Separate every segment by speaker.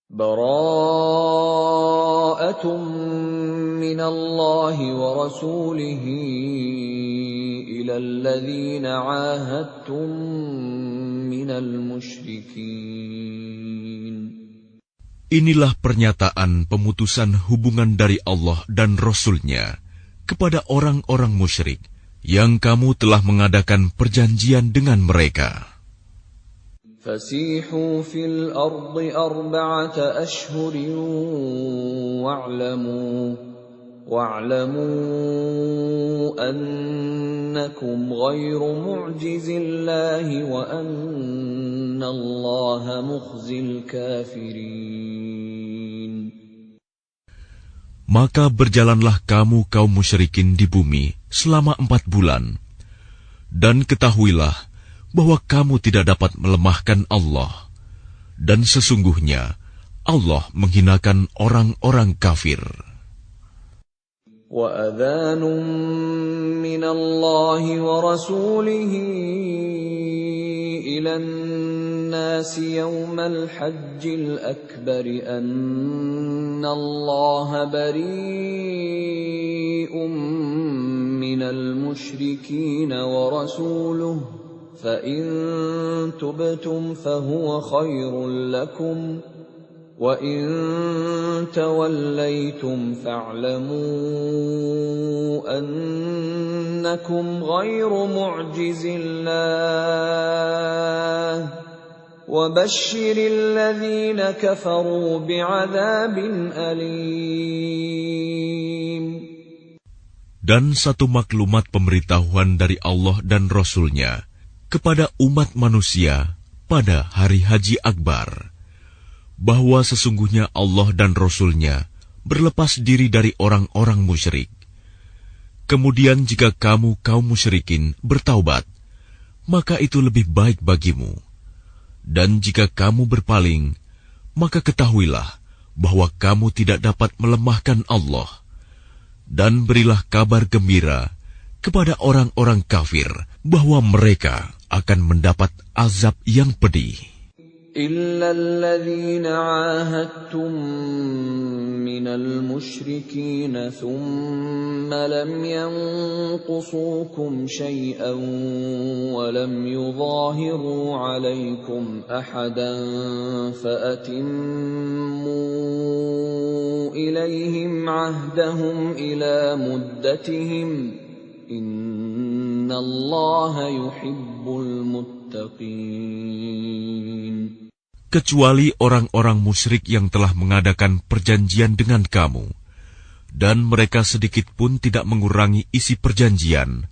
Speaker 1: Bara'atun minallahi wa rasulihi ilal ladzina 'ahadtum minal musyrikin.
Speaker 2: Inilah pernyataan pemutusan hubungan dari Allah dan Rasul-Nya kepada orang-orang musyrik yang kamu telah mengadakan perjanjian dengan mereka.
Speaker 1: Fasihu fil ardi arba'ata ashhurin wa'lamu annakum ghairu mu'jizillahi wa annallaha mukhzil kafirin.
Speaker 2: Maka berjalanlah kamu kaum musyrikin di bumi selama 4 bulan, dan ketahuilah bahwa kamu tidak dapat melemahkan Allah, dan sesungguhnya Allah menghinakan orang-orang kafir.
Speaker 1: وَأَذَانٌ مِّنَ اللَّهِ وَرَسُولِهِ إِلَى النَّاسِ يَوْمَ الْحَجِّ الْأَكْبَرِ أَنَّ اللَّهَ بَرِيءٌ مِّنَ الْمُشْرِكِينَ وَرَسُولُهُ فَإِن تُبْتُمْ فَهُوَ خَيْرٌ لَّكُمْ وَإِن تَوَلَّيْتُمْ فَاعْلَمُوا أَنَّكُمْ غَيْرُ مُعْجِزِ اللَّهِ وَبَشِّرِ الَّذِينَ كَفَرُوا بِعَذَابٍ أَلِيمٍ.
Speaker 2: Dan satu maklumat pemberitahuan dari Allah dan Rasul-Nya kepada umat manusia pada hari Haji Akbar, bahwa sesungguhnya Allah dan Rasul-Nya berlepas diri dari orang-orang musyrik. Kemudian jika kamu kaum musyrikin bertaubat, maka itu lebih baik bagimu. Dan jika kamu berpaling, maka ketahuilah bahwa kamu tidak dapat melemahkan Allah. Dan berilah kabar gembira kepada orang-orang kafir bahwa mereka akan mendapat azab yang pedih.
Speaker 1: إِلَّا الَّذِينَ عَاهَدتُّم مِّنَ الْمُشْرِكِينَ ثُمَّ لَمْ يَنقُصُوكُمْ شَيْئًا وَلَمْ يُظَاهِرُوا عَلَيْكُمْ أَحَدًا فَأَتِمُّوا إِلَيْهِمْ عَهْدَهُمْ إِلَى مُدَّتِهِمْ إِنَّ اللَّهَ يُحِبُّ الْمُتَّقِينَ.
Speaker 2: Kecuali orang-orang musyrik yang telah mengadakan perjanjian dengan kamu, dan mereka sedikit pun tidak mengurangi isi perjanjian,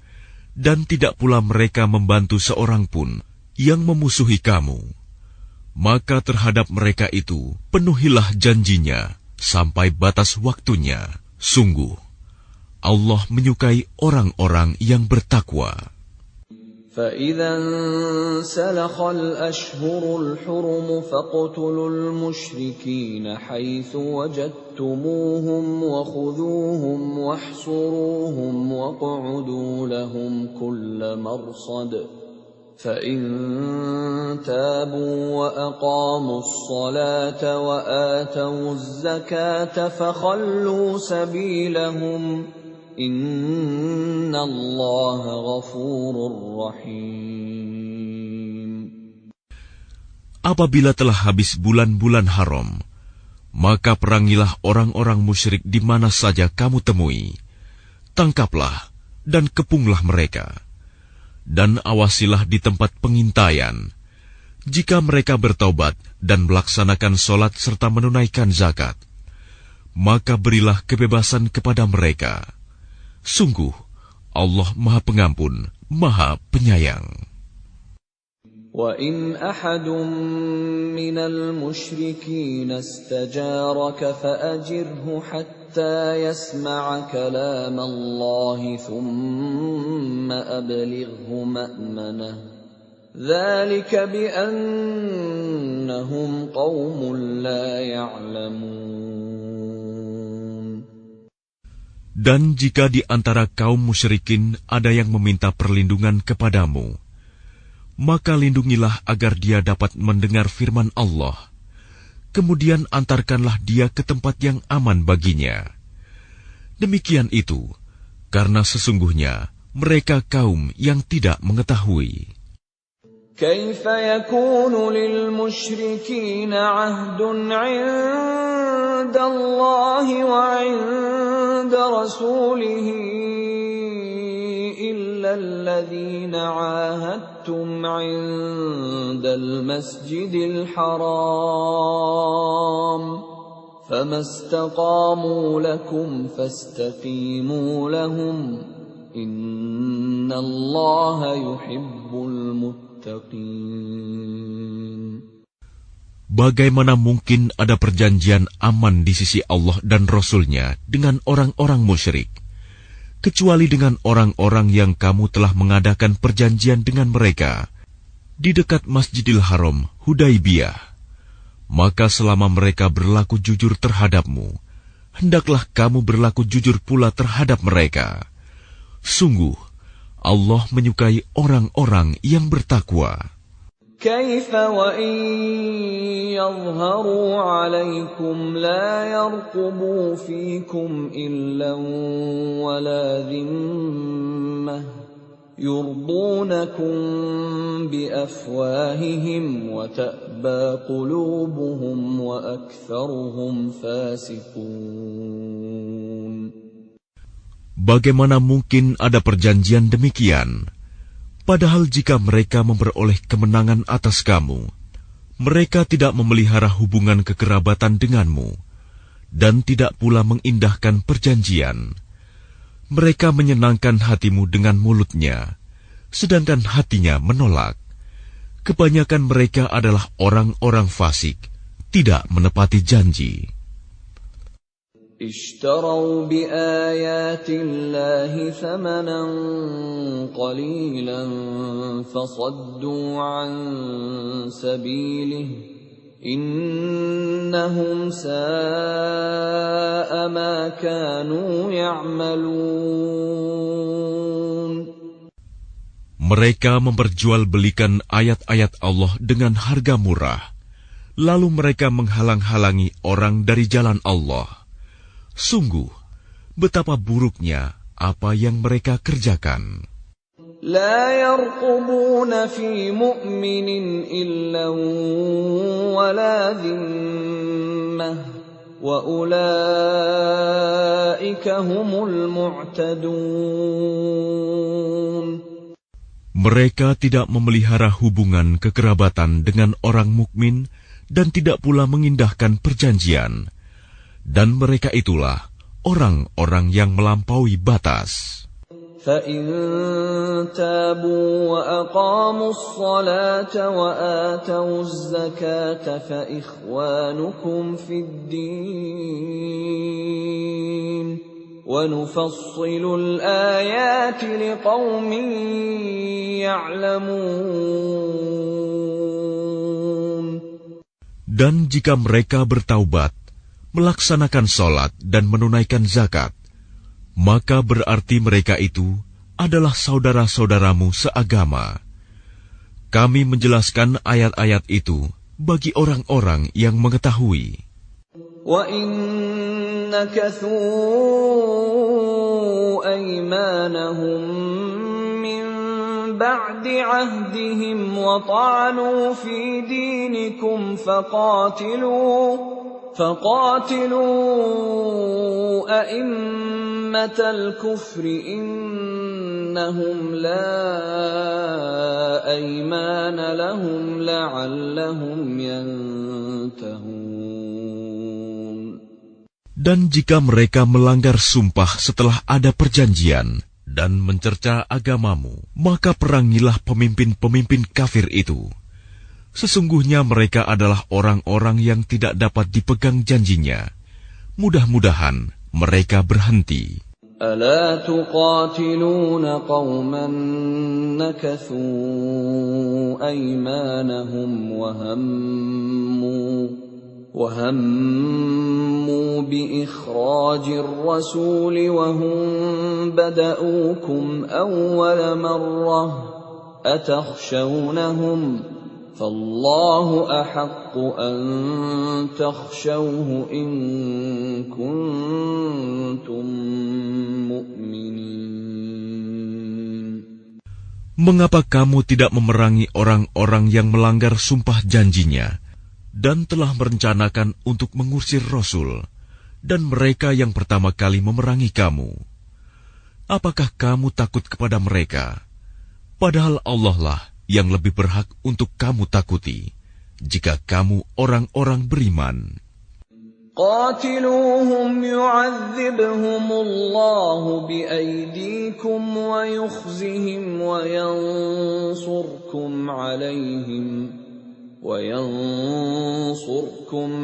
Speaker 2: dan tidak pula mereka membantu seorang pun yang memusuhi kamu. Maka terhadap mereka itu penuhilah janjinya sampai batas waktunya. Sungguh, Allah menyukai orang-orang yang bertakwa.
Speaker 1: فَإِذَا انسَلَخَ الْأَشْهُرُ الْحُرُمُ فَاقْتُلُوا الْمُشْرِكِينَ حَيْثُ وَجَدتُّمُوهُمْ وَخُذُوهُمْ وَاحْصُرُوهُمْ وَاقْعُدُوا لَهُمْ كُلَّ مَرْصَدٍ فَإِن تَابُوا وَأَقَامُوا الصَّلَاةَ وَآتَوُا الزَّكَاةَ فَخَلُّوا سَبِيلَهُمْ Inna Allah ghafurur rahim.
Speaker 2: Apabila telah habis bulan-bulan haram, maka perangilah orang-orang musyrik di mana saja kamu temui. Tangkaplah dan kepunglah mereka. Dan awasilah di tempat pengintaian. Jika mereka bertaubat dan melaksanakan solat serta menunaikan zakat, maka berilah kebebasan kepada mereka. Sungguh, Allah Maha Pengampun, Maha Penyayang.
Speaker 1: وَإِنْ أَحَدٌ مِّنَ الْمُشْرِكِينَ اسْتَجَارَكَ فَأَجِرْهُ حَتَّى يَسْمَعَ كَلَامَ اللَّهِ ثُمَّ أَبْلِغْهُ مَأْمَنَهُ ذَلِكَ بِأَنَّهُمْ قَوْمٌ لَّا يَعْلَمُونَ.
Speaker 2: Dan jika di antara kaum musyrikin ada yang meminta perlindungan kepadamu, maka lindungilah agar dia dapat mendengar firman Allah. kemudian antarkanlah dia ke tempat yang aman baginya. Demikian itu, karena sesungguhnya mereka kaum yang tidak mengetahui.
Speaker 1: كيف يكون للمشركين عهد عند الله وعند رسوله إلا الذين عاهدتم عند المسجد الحرام فما استقاموا لكم فاستقيموا لهم إن الله يحب المتقين.
Speaker 2: Bagaimana mungkin ada perjanjian aman di sisi Allah dan Rasul-Nya dengan orang-orang musyrik, kecuali dengan orang-orang yang kamu telah mengadakan perjanjian dengan mereka di dekat Masjidil Haram, Hudaibiyah. Maka selama mereka berlaku jujur terhadapmu, hendaklah kamu berlaku jujur pula terhadap mereka. Sungguh, Allah menyukai orang-orang yang bertakwa.
Speaker 1: كيف وإن يظهروا عليكم لا يرقبوا فيكم إلا ولا ذمة يرضونكم بأفواههم وتأبى قلوبهم وأكثرهم فاسقون.
Speaker 2: Bagaimana mungkin ada perjanjian demikian? Padahal jika mereka memperoleh kemenangan atas kamu, mereka tidak memelihara hubungan kekerabatan denganmu, dan tidak pula mengindahkan perjanjian. Mereka menyenangkan hatimu dengan mulutnya, sedangkan hatinya menolak. Kebanyakan mereka adalah orang-orang fasik, tidak menepati janji.
Speaker 1: اشتروا بآيات الله ثمنا قليلا فصدوا عن سبيله إنهم ساء ما كانوا يعملون.
Speaker 2: Mereka memperjualbelikan ayat-ayat Allah dengan harga murah, lalu mereka menghalang-halangi orang dari jalan Allah. Sungguh, betapa buruknya apa yang mereka kerjakan.
Speaker 1: لا يرقبون في مؤمن إلا ولا ذمة وأولئك هم المعتدون.
Speaker 2: Mereka tidak memelihara hubungan kekerabatan dengan orang mukmin dan tidak pula mengindahkan perjanjian. Dan mereka itulah orang-orang yang melampaui batas.
Speaker 1: فَإِن تَابُوا وَأَقَامُوا الصَّلَاةَ وَآتَوُا الزَّكَاةَ فَإِخْوَانُكُمْ فِي الدِّينِ وَنُفَصِّلُ الْآيَاتِ لِقَوْمٍ يَعْلَمُونَ.
Speaker 2: Dan jika mereka bertaubat, melaksanakan sholat dan menunaikan zakat, maka berarti mereka itu adalah saudara-saudaramu seagama. Kami menjelaskan ayat-ayat itu bagi orang-orang yang mengetahui.
Speaker 1: وَإِن نَكَثُوا أَيْمَانَهُم مِّن بَعْدِ عَهْدِهِمْ وَطَعَنُوا فِي دِينِكُمْ فقاتلوا أئمة الكفر إنهم لا أيمان لهم لعلهم ينتهون.
Speaker 2: Dan jika mereka melanggar sumpah setelah ada perjanjian dan mencerca agamamu, maka perangilah pemimpin-pemimpin kafir itu. Sesungguhnya mereka adalah orang-orang yang tidak dapat dipegang janjinya. Mudah-mudahan mereka berhenti.
Speaker 1: ألا تقاتلون قوما نكثوا أيمانهم وهموا بإخراج الرسول وهم بدؤوكم أول مرة أتخشونهم فالله أحق أن تخشوه إن كنتم مؤمنين.
Speaker 2: Mengapa kamu tidak memerangi orang-orang yang melanggar sumpah janjinya dan telah merencanakan untuk mengusir Rasul dan mereka yang pertama kali memerangi kamu? Apakah kamu takut kepada mereka? Padahal Allah lah yang lebih berhak untuk kamu takuti, jika kamu orang-orang beriman.
Speaker 1: قاتلوهم يعذبهم الله بأيديكم ويخزهم وينصركم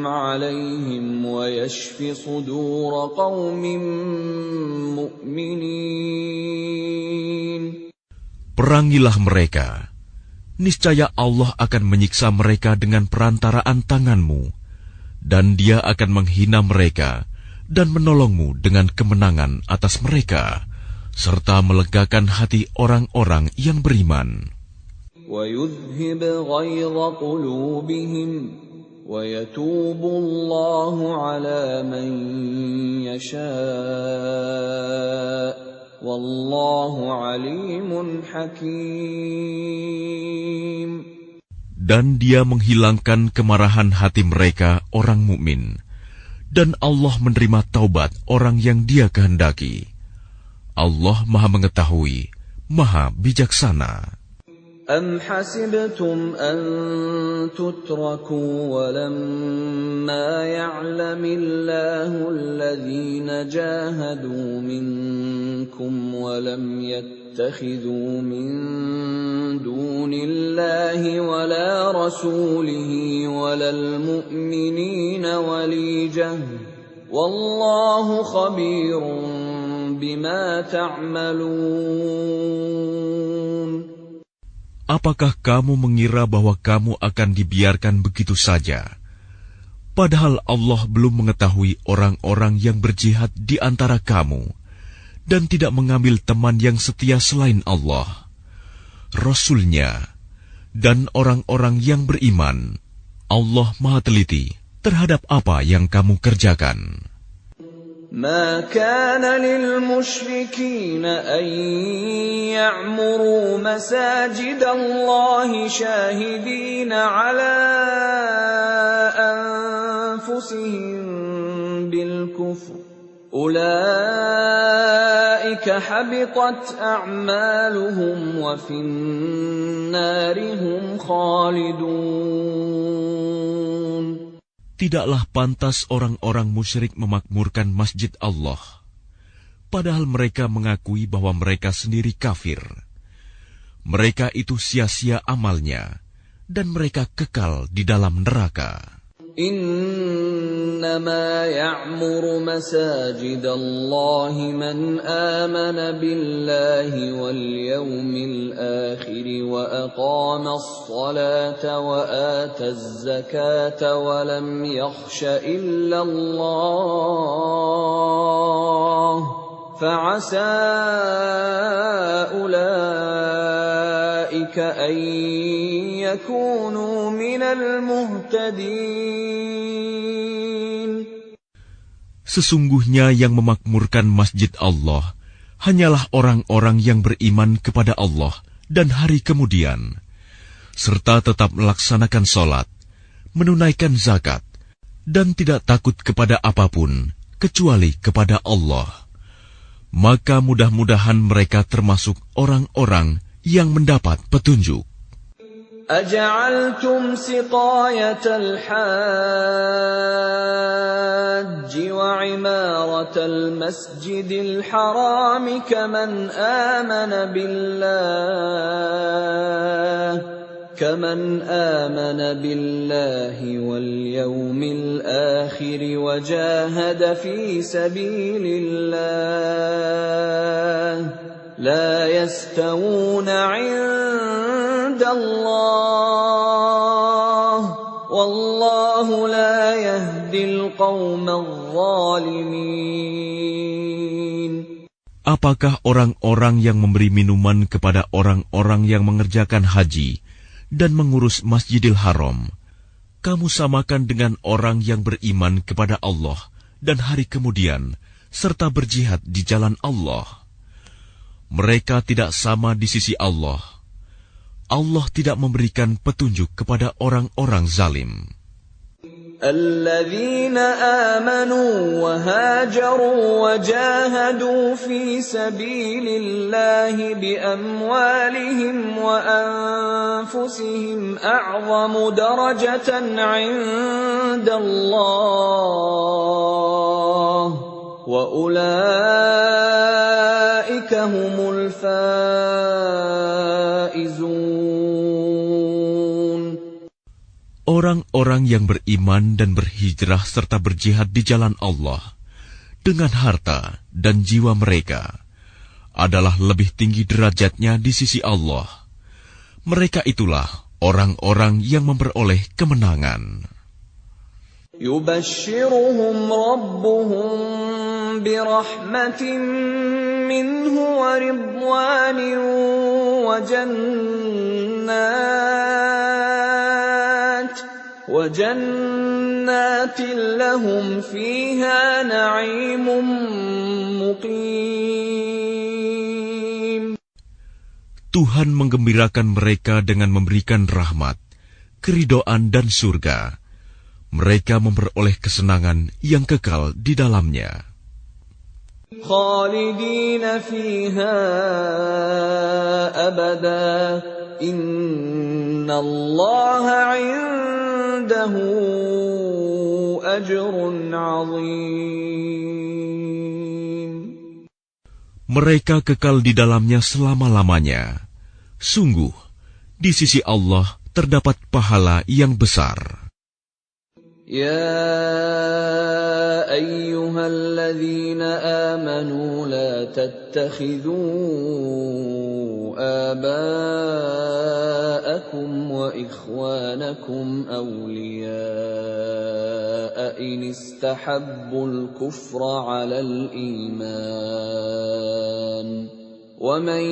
Speaker 1: عليهم ويشف صدور قوم مؤمنين.
Speaker 2: Perangilah mereka. Niscaya Allah akan menyiksa mereka dengan perantaraan tanganmu, dan Dia akan menghina mereka dan menolongmu dengan kemenangan atas mereka, serta melegakan hati orang-orang yang beriman.
Speaker 1: وَيُذْهِبْ غَيْظَ قُلُوبِهِمْ وَيَتُوبُ اللَّهُ عَلَى مَن يَشَاءُ Wallahu alimun hakim.
Speaker 2: Dan Dia menghilangkan kemarahan hati mereka orang mukmin, dan Allah menerima taubat orang yang Dia kehendaki. Allah Maha Mengetahui, Maha Bijaksana.
Speaker 1: أَمْ حَسِبْتُمْ أَن تُتْرَكُوا وَلَمَّا يَعْلَمِ اللَّهُ الَّذِينَ جَاهَدُوا مِنكُمْ وَلَمْ يَتَّخِذُوا مِن دُونِ اللَّهِ وَلَا رَسُولِهِ وَلَا الْمُؤْمِنِينَ وَلِيجَةً وَاللَّهُ خَبِيرٌ بِمَا تَعْمَلُونَ.
Speaker 2: Apakah kamu mengira bahwa kamu akan dibiarkan begitu saja? Padahal Allah belum mengetahui orang-orang yang berjihad di antara kamu, dan tidak mengambil teman yang setia selain Allah, Rasul-Nya, dan orang-orang yang beriman. Allah Maha Teliti terhadap apa yang kamu kerjakan.
Speaker 1: ما كان للمشركين أن يعمروا مساجد الله شاهدين على أنفسهم بالكفر أولئك حبطت أعمالهم وفي النار هم خالدون.
Speaker 2: Tidaklah pantas orang-orang musyrik memakmurkan masjid Allah, padahal mereka mengakui bahwa mereka sendiri kafir. Mereka itu sia-sia amalnya, dan mereka kekal di dalam neraka.
Speaker 1: إنما يعمر مساجد الله من آمن بالله واليوم الآخر وأقام الصلاة وآتى الزكاة ولم يخش إلا الله فعسى أولئك أن يكونوا من المهتدين.
Speaker 2: Sesungguhnya yang memakmurkan masjid Allah hanyalah orang-orang yang beriman kepada Allah dan hari kemudian, serta tetap melaksanakan sholat, menunaikan zakat, dan tidak takut kepada apapun kecuali kepada Allah. Maka mudah-mudahan mereka termasuk orang-orang yang mendapat petunjuk.
Speaker 1: أجعلتم سقاية الحاج وعمارة المسجد الحرام كمن آمن بالله واليوم الآخر وجاهد في سبيل الله لا يستوون عند الله والله لا يهدي القوم الظالمين.
Speaker 2: Apakah orang-orang yang memberi minuman kepada orang-orang yang mengerjakan haji dan mengurus Masjidil Haram, kamu samakan dengan orang yang beriman kepada Allah dan hari kemudian, serta berjihad di jalan Allah. Mereka tidak sama di sisi Allah. Allah tidak memberikan petunjuk kepada orang-orang zalim.
Speaker 1: الذين آمنوا وهاجروا وجاهدوا في سبيل الله بأموالهم وأنفسهم أعظم درجة عند الله وأولئك هم الفائزون.
Speaker 2: Orang-orang yang beriman dan berhijrah serta berjihad di jalan Allah dengan harta dan jiwa mereka adalah lebih tinggi derajatnya di sisi Allah. Mereka itulah orang-orang yang memperoleh kemenangan.
Speaker 1: يبشرهم ربهم برحمة منه ورضوان وجنات لهم فيها نعيم مقيم.
Speaker 2: Tuhan menggembirakan mereka dengan memberikan rahmat, keridhaan dan surga. Mereka memperoleh kesenangan yang kekal di dalamnya.
Speaker 1: خالدين فيها أبدا إن الله عنده أجر عظيم.
Speaker 2: Mereka kekal di dalamnya selama-lamanya. Sungguh, di sisi Allah terdapat pahala yang besar.
Speaker 1: يا أيها الذين آمنوا لا تتخذوا آباءكم وإخوانكم أولياء إن استحبوا الكفر على الإيمان ومن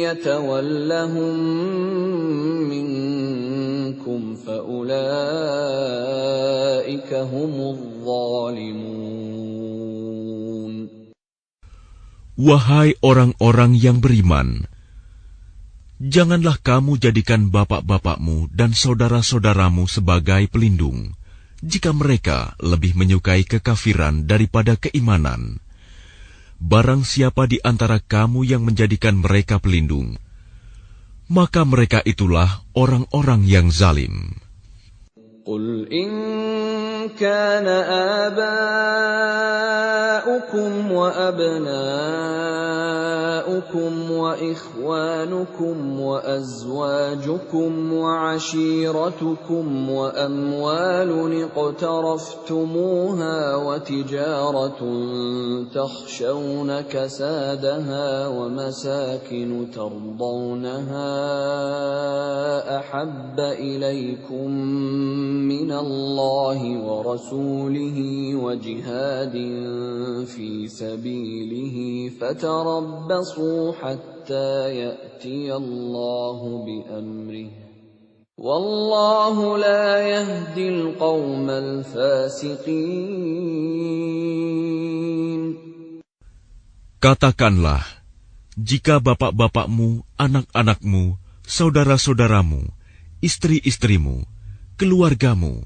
Speaker 1: يتولهم منكم فأولئك هم الظالمون.
Speaker 2: Wahai orang-orang yang beriman, janganlah kamu jadikan bapak-bapakmu dan saudara-saudaramu sebagai pelindung, jika mereka lebih menyukai kekafiran daripada keimanan. Barang siapa di antara kamu yang menjadikan mereka pelindung, maka mereka itulah orang-orang yang zalim.
Speaker 1: Qul in kana aba'ukum wa abna'ukum wa ikhwanukum wa azwajukum wa ashiratukum wa amwalun iqtaraftumuha wa tijaratun takhshawna kasadaha wa masakin tardawnaha ahabba ilaykum min Allah wa rasulihi wa jihadin fi sabilihi fatarabbasu hatta ya'ti Allah bi amrihi wallahu la yahdi al-qawmal fasiqin.
Speaker 2: Katakanlah, jika bapak-bapakmu, anak-anakmu, saudara-saudaramu, istri-istrimu, keluargamu,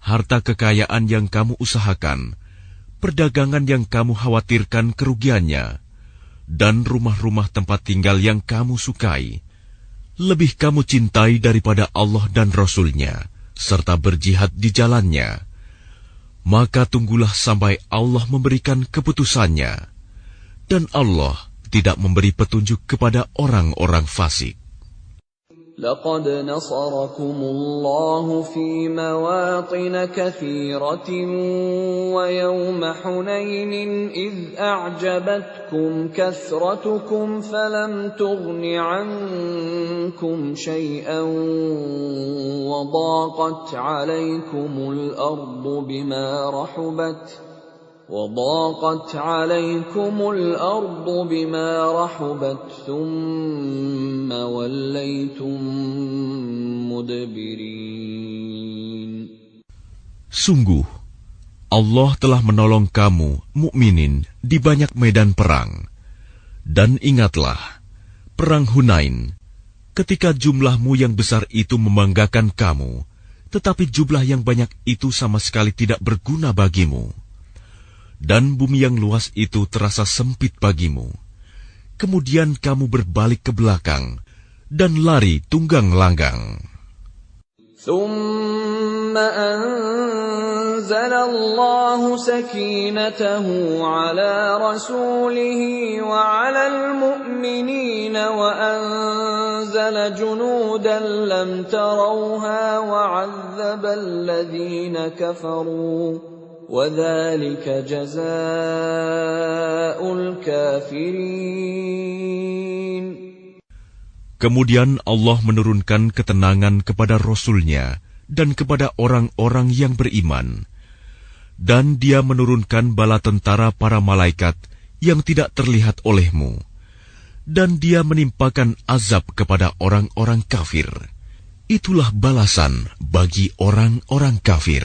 Speaker 2: harta kekayaan yang kamu usahakan, perdagangan yang kamu khawatirkan kerugiannya, dan rumah-rumah tempat tinggal yang kamu sukai, lebih kamu cintai daripada Allah dan Rasul-Nya, serta berjihad di jalannya, maka tunggulah sampai Allah memberikan keputusannya, dan Allah tidak memberi petunjuk kepada orang-orang fasik.
Speaker 1: لقد نصركم الله في مواطن كثيرة ويوم حنين إذ أعجبتكم كثرتكم فلم تغن عنكم شيئا وضاقت عليكم الأرض بما رحبت وضاقت عليكم الأرض بما رحبت ثم وليتم مدبرين.
Speaker 2: Sungguh, Allah telah menolong kamu, mukminin, di banyak medan perang. Dan ingatlah, perang Hunain, ketika jumlahmu yang besar itu membanggakan kamu, tetapi jumlah yang banyak itu sama sekali tidak berguna bagimu. Dan bumi yang luas itu terasa sempit bagimu. Kemudian kamu berbalik ke belakang dan lari tunggang langgang.
Speaker 1: ثم أنزل الله سكينته على رسوله وعلى المؤمنين وأنزل جنودا لم تروها وعذب الذين كفروا وذلك جزاء الكافرين.
Speaker 2: Kemudian Allah menurunkan ketenangan kepada Rasul-Nya dan kepada orang-orang yang beriman. Dan Dia menurunkan bala tentara para malaikat yang tidak terlihat olehmu. Dan Dia menimpakan azab kepada orang-orang kafir. Itulah balasan bagi orang-orang kafir.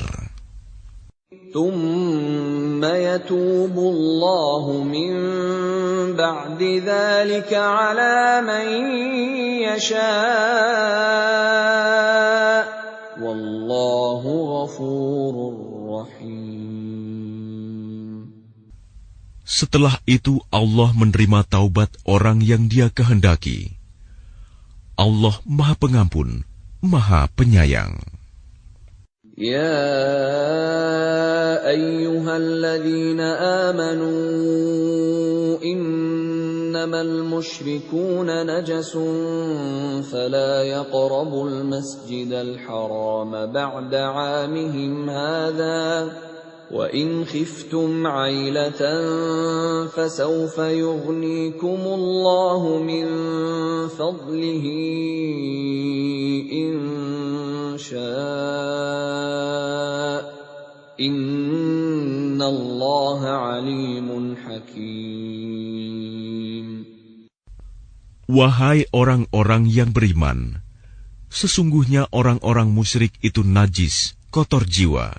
Speaker 1: ثم يتوب الله من بعد ذلك على من يشاء والله غفور رحيم.
Speaker 2: Setelah itu Allah menerima taubat orang yang Dia kehendaki. Allah Maha Pengampun, Maha Penyayang.
Speaker 1: يا أيها الذين آمنوا إنما المشركون نجس فلا يقربوا المسجد الحرام بعد عامهم هذا وإن خفتم عيلة فسوف يغنيكم الله من فضله إن شاء إن الله عليم حكيم.
Speaker 2: Wahai orang-orang yang beriman, sesungguhnya orang-orang musyrik itu najis, kotor jiwa.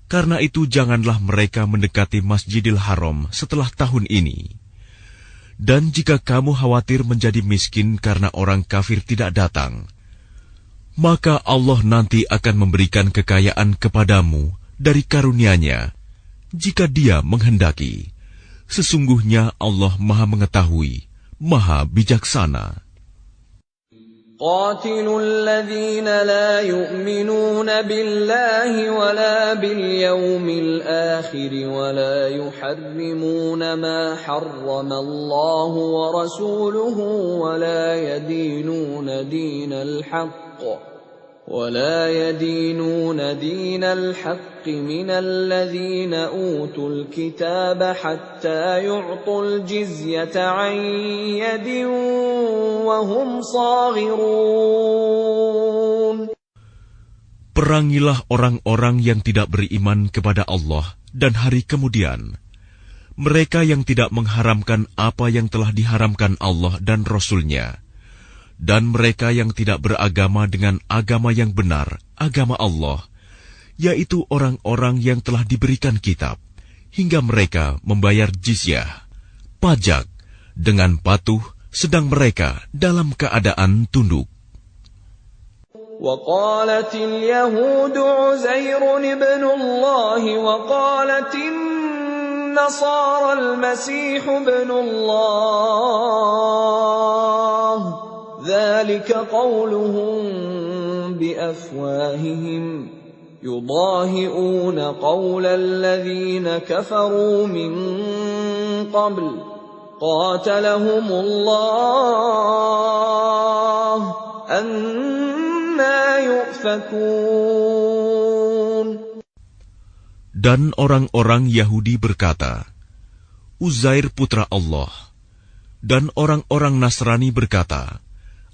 Speaker 2: Karena itu janganlah mereka mendekati Masjidil Haram setelah tahun ini. Dan jika kamu khawatir menjadi miskin karena orang kafir tidak datang, maka Allah nanti akan memberikan kekayaan kepadamu dari karunia-Nya, jika Dia menghendaki. Sesungguhnya Allah Maha Mengetahui, Maha Bijaksana.
Speaker 1: قاتلوا الذين لا يؤمنون بالله ولا باليوم الآخر ولا يحرمون ما حرم الله ورسوله ولا يدينون دين الحق من الذين أوتوا الكتاب حتى يعطوا الجزية عن يد وهم صاغرون.
Speaker 2: Perangilah orang-orang yang tidak beriman kepada Allah dan hari kemudian. Mereka yang tidak mengharamkan apa yang telah diharamkan Allah dan Rasul-Nya. Dan mereka yang tidak beragama dengan agama yang benar, agama Allah, yaitu orang-orang yang telah diberikan kitab, hingga mereka membayar jizyah, pajak, dengan patuh, sedang mereka dalam keadaan tunduk.
Speaker 1: وقالت اليهود عزير ابن الله وقالت النصارى المسيح ابن الله ذلك قولهم بأفواههم يضاهئون قول الذين كفروا من قبل قاتلهم الله أنا يؤفكون.
Speaker 2: Dan orang-orang Yahudi berkata, Uzair putra Allah. Dan orang-orang Nasrani berkata,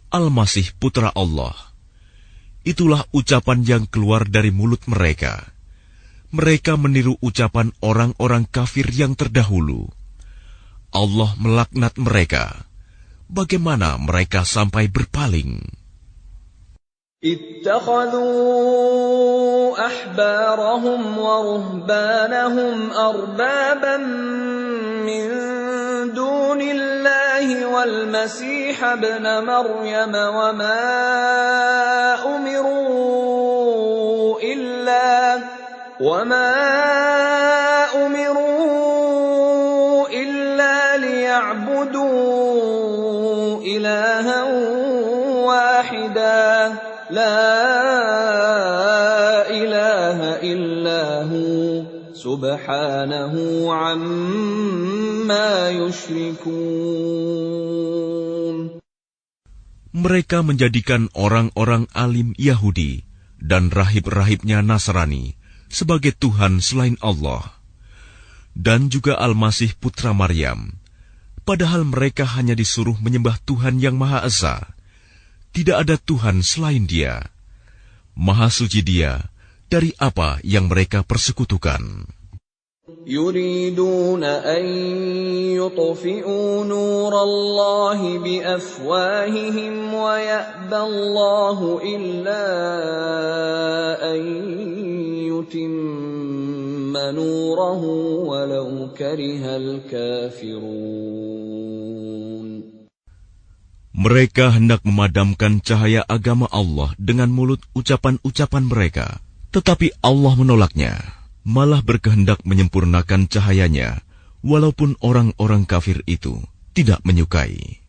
Speaker 2: Al-Masih putra Allah. Itulah ucapan yang keluar dari mulut mereka. Mereka meniru ucapan orang-orang kafir yang terdahulu. Allah melaknat mereka. Bagaimana mereka sampai berpaling?
Speaker 1: اتخذوا أحبارهم ورهبانهم أربابا من دون الله والمسيح ابن مريم وما أمروا إلا ليعبدوا إلها واحدا لا إله إلا هو سبحانه عما يشركون.
Speaker 2: Mereka menjadikan orang-orang alim Yahudi dan rahib-rahibnya Nasrani sebagai Tuhan selain Allah, dan juga Al-Masih putra Maryam, padahal mereka hanya disuruh menyembah Tuhan yang Maha Esa. Tidak ada Tuhan selain Dia. Maha suci Dia dari apa yang mereka persekutukan.
Speaker 1: يريدون أن يطفئوا نور الله بأفواههم ويأبى الله إلا أن يتم نوره ولو كره الكافرون.
Speaker 2: Mereka hendak memadamkan cahaya agama Allah dengan mulut ucapan-ucapan mereka, tetapi Allah menolaknya, malah berkehendak menyempurnakan cahayanya, walaupun orang-orang kafir itu tidak menyukai.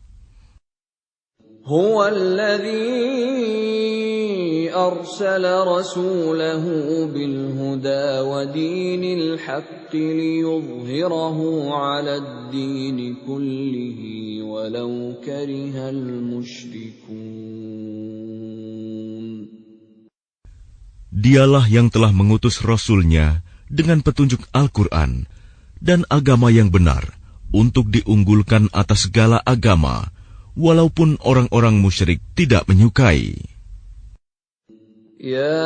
Speaker 1: هو الذي أرسل رسوله بالهدى ودين الحق ليظهره على الدين كله ولو كره المشركون.
Speaker 2: Dialah yang telah mengutus Rasul-Nya dengan petunjuk Al-Quran dan agama yang benar untuk diunggulkan atas segala agama, walaupun orang-orang musyrik tidak menyukai.
Speaker 1: Ya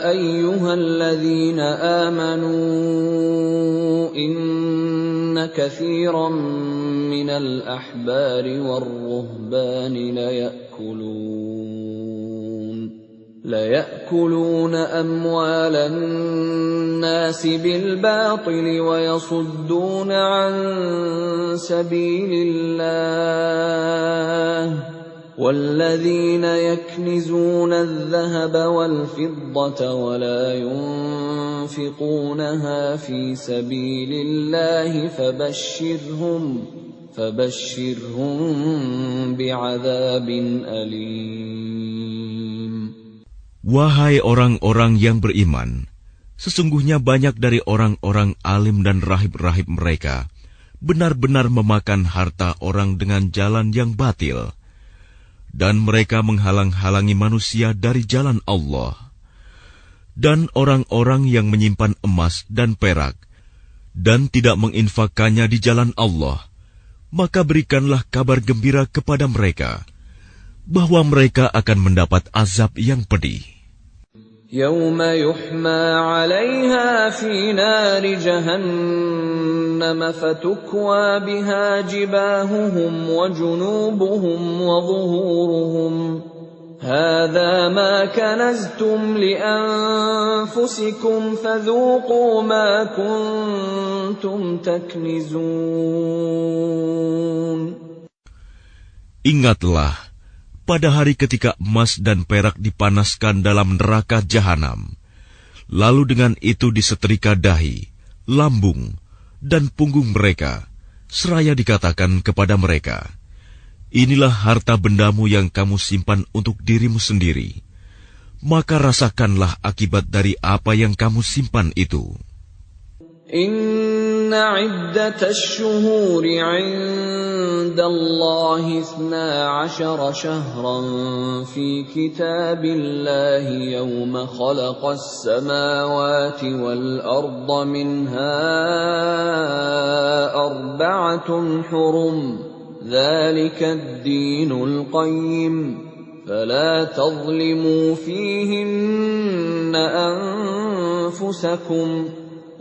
Speaker 1: ayyuhalladzina amanu inna katsiran minal ahbari war-ruhbani ليأكلون أموال الناس بالباطل ويصدون عن سبيل الله والذين يكنزون الذهب والفضة ولا ينفقونها في سبيل الله فبشرهم بعذاب أليم.
Speaker 2: Wahai orang-orang yang beriman, sesungguhnya banyak dari orang-orang alim dan rahib-rahib mereka benar-benar memakan harta orang dengan jalan yang batil, dan mereka menghalang-halangi manusia dari jalan Allah. Dan orang-orang yang menyimpan emas dan perak dan tidak menginfakkannya di jalan Allah, maka berikanlah kabar gembira kepada mereka bahwa mereka akan mendapat azab yang pedih.
Speaker 1: يوم يحمى عليها في نار جهنم فتكوى بها جباههم وجنوبهم وظهورهم هذا ما كنزتم لأنفسكم فذوقوا ما كنتم تكنزون.
Speaker 2: Ingatlah pada hari ketika emas dan perak dipanaskan dalam neraka jahanam, lalu dengan itu disetrika dahi, lambung, dan punggung mereka, seraya dikatakan kepada mereka, inilah harta bendamu yang kamu simpan untuk dirimu sendiri, maka rasakanlah akibat dari apa yang kamu simpan itu.
Speaker 1: Inna iddatash shuhuri 'inda Allahi 12 shahran fi kitabillahi yawma khalaqas samawati wal arda minha arba'atun hurum dhalika ad-dinul qayyim fala tadhlimu fihinna أنفسكم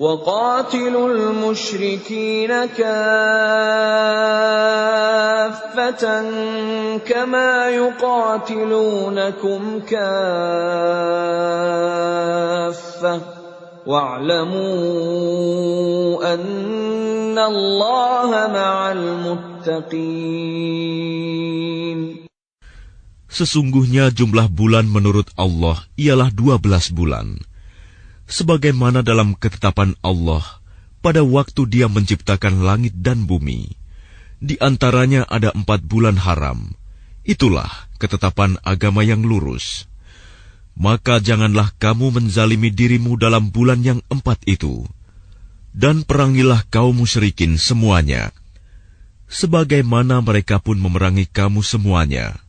Speaker 1: وقاتلوا المشركين كافة كما يقاتلونكم كافة واعلموا أن الله مع المتقين.
Speaker 2: Sesungguhnya jumlah bulan menurut Allah ialah 12 bulan. Sebagaimana dalam ketetapan Allah pada waktu Dia menciptakan langit dan bumi. Di antaranya ada 4 bulan haram. Itulah ketetapan agama yang lurus. Maka janganlah kamu menzalimi dirimu dalam bulan yang 4 itu. Dan perangilah kaum musyrikin semuanya. Sebagaimana mereka pun memerangi kamu semuanya.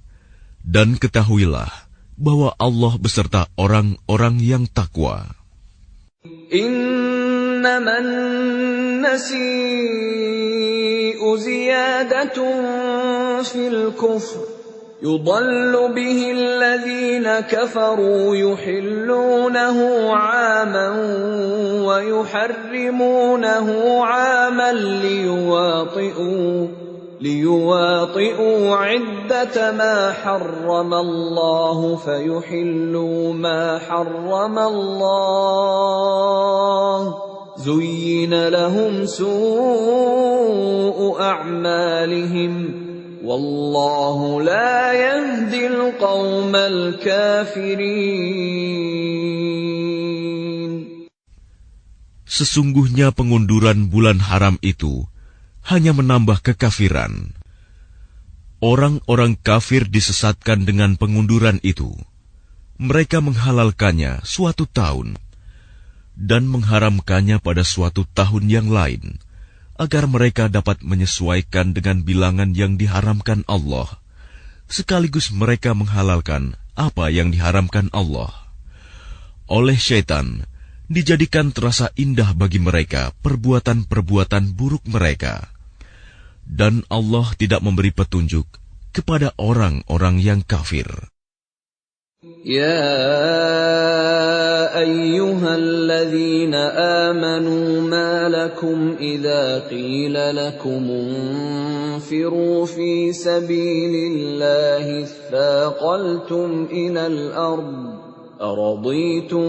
Speaker 2: Dan ketahuilah bahwa Allah beserta orang-orang yang takwa.
Speaker 1: إنما النسيء زيادة في الكفر يضل به الذين كفروا يحلونه عاما ويحرمونه عاما ليواطئوا عدة ما حرم الله فيحلوا ما حرم الله زين لهم سوء أعمالهم والله لا يهدي القوم الكافرين.
Speaker 2: Sesungguhnya pengunduran bulan haram itu hanya menambah kekafiran. Orang-orang kafir disesatkan dengan pengunduran itu. Mereka menghalalkannya suatu tahun dan mengharamkannya pada suatu tahun yang lain, agar mereka dapat menyesuaikan dengan bilangan yang diharamkan Allah, sekaligus mereka menghalalkan apa yang diharamkan Allah. Oleh syaitan, dijadikan terasa indah bagi mereka perbuatan-perbuatan buruk mereka. Dan Allah tidak memberi petunjuk kepada orang-orang yang kafir.
Speaker 1: Ya ayyuhalladzina amanu ma lakum idza qila lakum unfiru fi sabilillahi thaqaltum ilal ard أرضيتم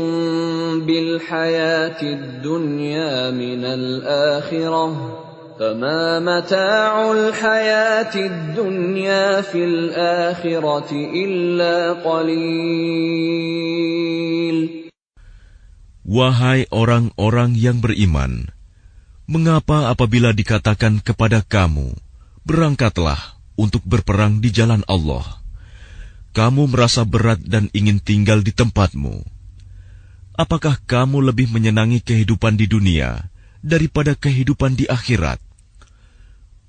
Speaker 1: بالحياة الدنيا من الآخرة فما متاع الحياة الدنيا في الآخرة إلا قليل.
Speaker 2: Wahai orang-orang yang beriman, mengapa apabila dikatakan kepada kamu, berangkatlah untuk berperang di jalan Allah, kamu merasa berat dan ingin tinggal di tempatmu? Apakah kamu lebih menyenangi kehidupan di dunia daripada kehidupan di akhirat?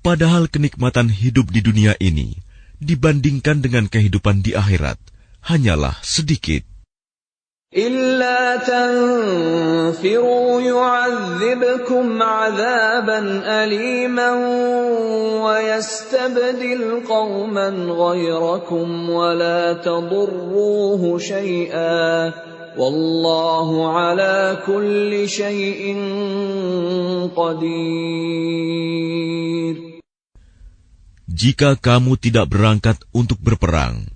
Speaker 2: Padahal kenikmatan hidup di dunia ini dibandingkan dengan kehidupan di akhirat hanyalah sedikit.
Speaker 1: إلا تنفروا يعذبكم عذابا أليما ويستبدل قوما غيركم ولا تضروه شيئا والله على كل شيء قدير.
Speaker 2: Jika kamu tidak berangkat untuk berperang,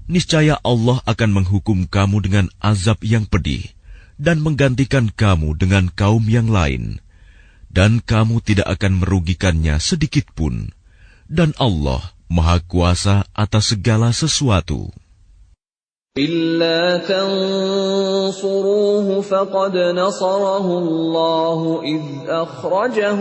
Speaker 2: niscaya Allah akan menghukum kamu dengan azab yang pedih dan menggantikan kamu dengan kaum yang lain, dan kamu tidak akan merugikannya sedikit pun, dan Allah Maha Kuasa atas segala sesuatu.
Speaker 1: إلا تنصروه فقد نصره الله إذ أخرجه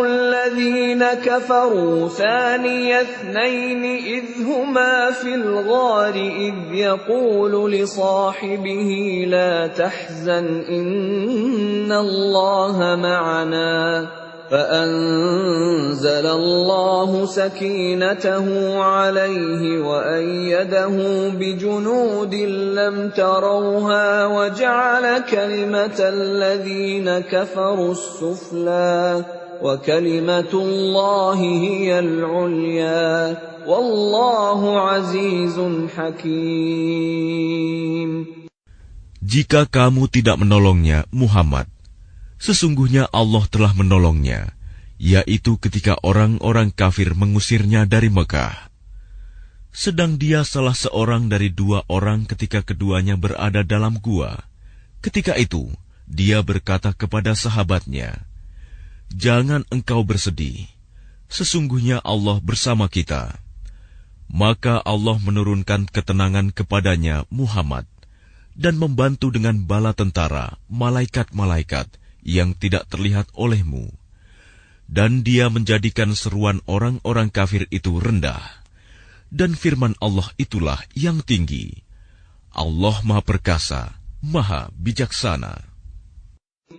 Speaker 1: الذين كفروا ثاني اثنين إذ هما في الغار إذ يقول لصاحبه لا تحزن إن الله معنا فأنزل الله سكينته عليه وأيده بجنود لم تروها وجعل كلمة الذين كفروا السفلى وكلمة الله هي العليا والله عزيز حكيم.
Speaker 2: Jika kamu tidak menolongnya, Muhammad, sesungguhnya Allah telah menolongnya, yaitu ketika orang-orang kafir mengusirnya dari Mekah. Sedang dia salah seorang dari 2 orang ketika keduanya berada dalam gua. Ketika itu, dia berkata kepada sahabatnya, "Jangan engkau bersedih, sesungguhnya Allah bersama kita." Maka Allah menurunkan ketenangan kepadanya, Muhammad, dan membantu dengan bala tentara, malaikat-malaikat yang tidak terlihat olehmu. Dan dia menjadikan seruan orang-orang kafir itu rendah. Dan firman Allah itulah yang tinggi. Allah Maha Perkasa, Maha Bijaksana.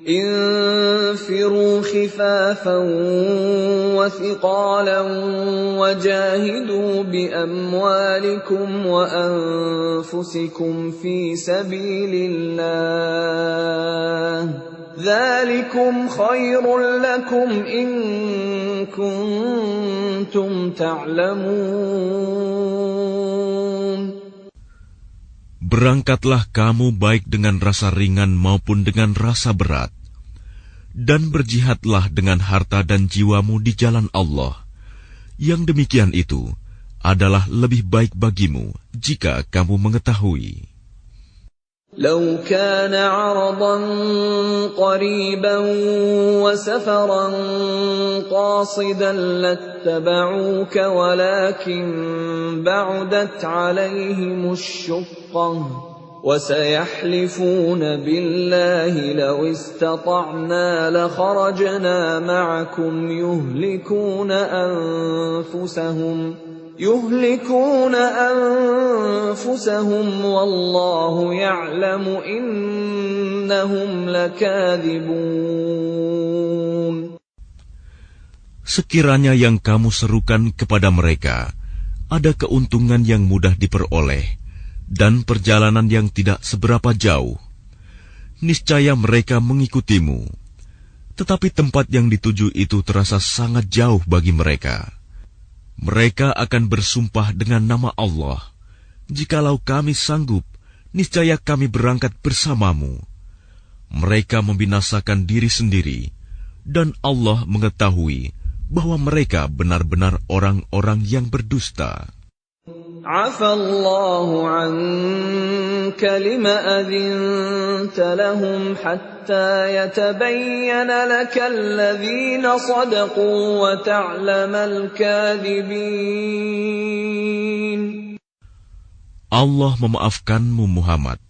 Speaker 1: انفروا خفافا وثقالا وجاهدوا بأموالكم وأنفسكم في سبيل الله ذلكم خير لكم إن كنتم تعلمون.
Speaker 2: Berangkatlah kamu baik dengan rasa ringan maupun dengan rasa berat, dan berjihadlah dengan harta dan jiwamu di jalan Allah. Yang demikian itu adalah lebih baik bagimu jika kamu mengetahui.
Speaker 1: لو كان عرضا قريبا وسفرا قاصدا لاتبعوك ولكن بعدت عليهم الشقة وسيحلفون بالله لو استطعنا لخرجنا معكم يهلكون أنفسهم والله يعلم إنهم لكاذبون.
Speaker 2: Sekiranya yang kamu serukan kepada mereka ada keuntungan yang mudah diperoleh dan perjalanan yang tidak seberapa jauh, niscaya mereka mengikutimu. Tetapi tempat yang dituju itu terasa sangat jauh bagi mereka. Mereka akan bersumpah dengan nama Allah, "Jikalau kami sanggup, niscaya kami berangkat bersamamu." Mereka membinasakan diri sendiri, dan Allah mengetahui bahwa mereka benar-benar orang-orang yang berdusta.
Speaker 1: Afallahu anka lima adhinta lahum hatta yatabayyana laka alladhina sadaqu wa ta'lamal kadhibin.
Speaker 2: Allah memaafkanmu, Muhammad.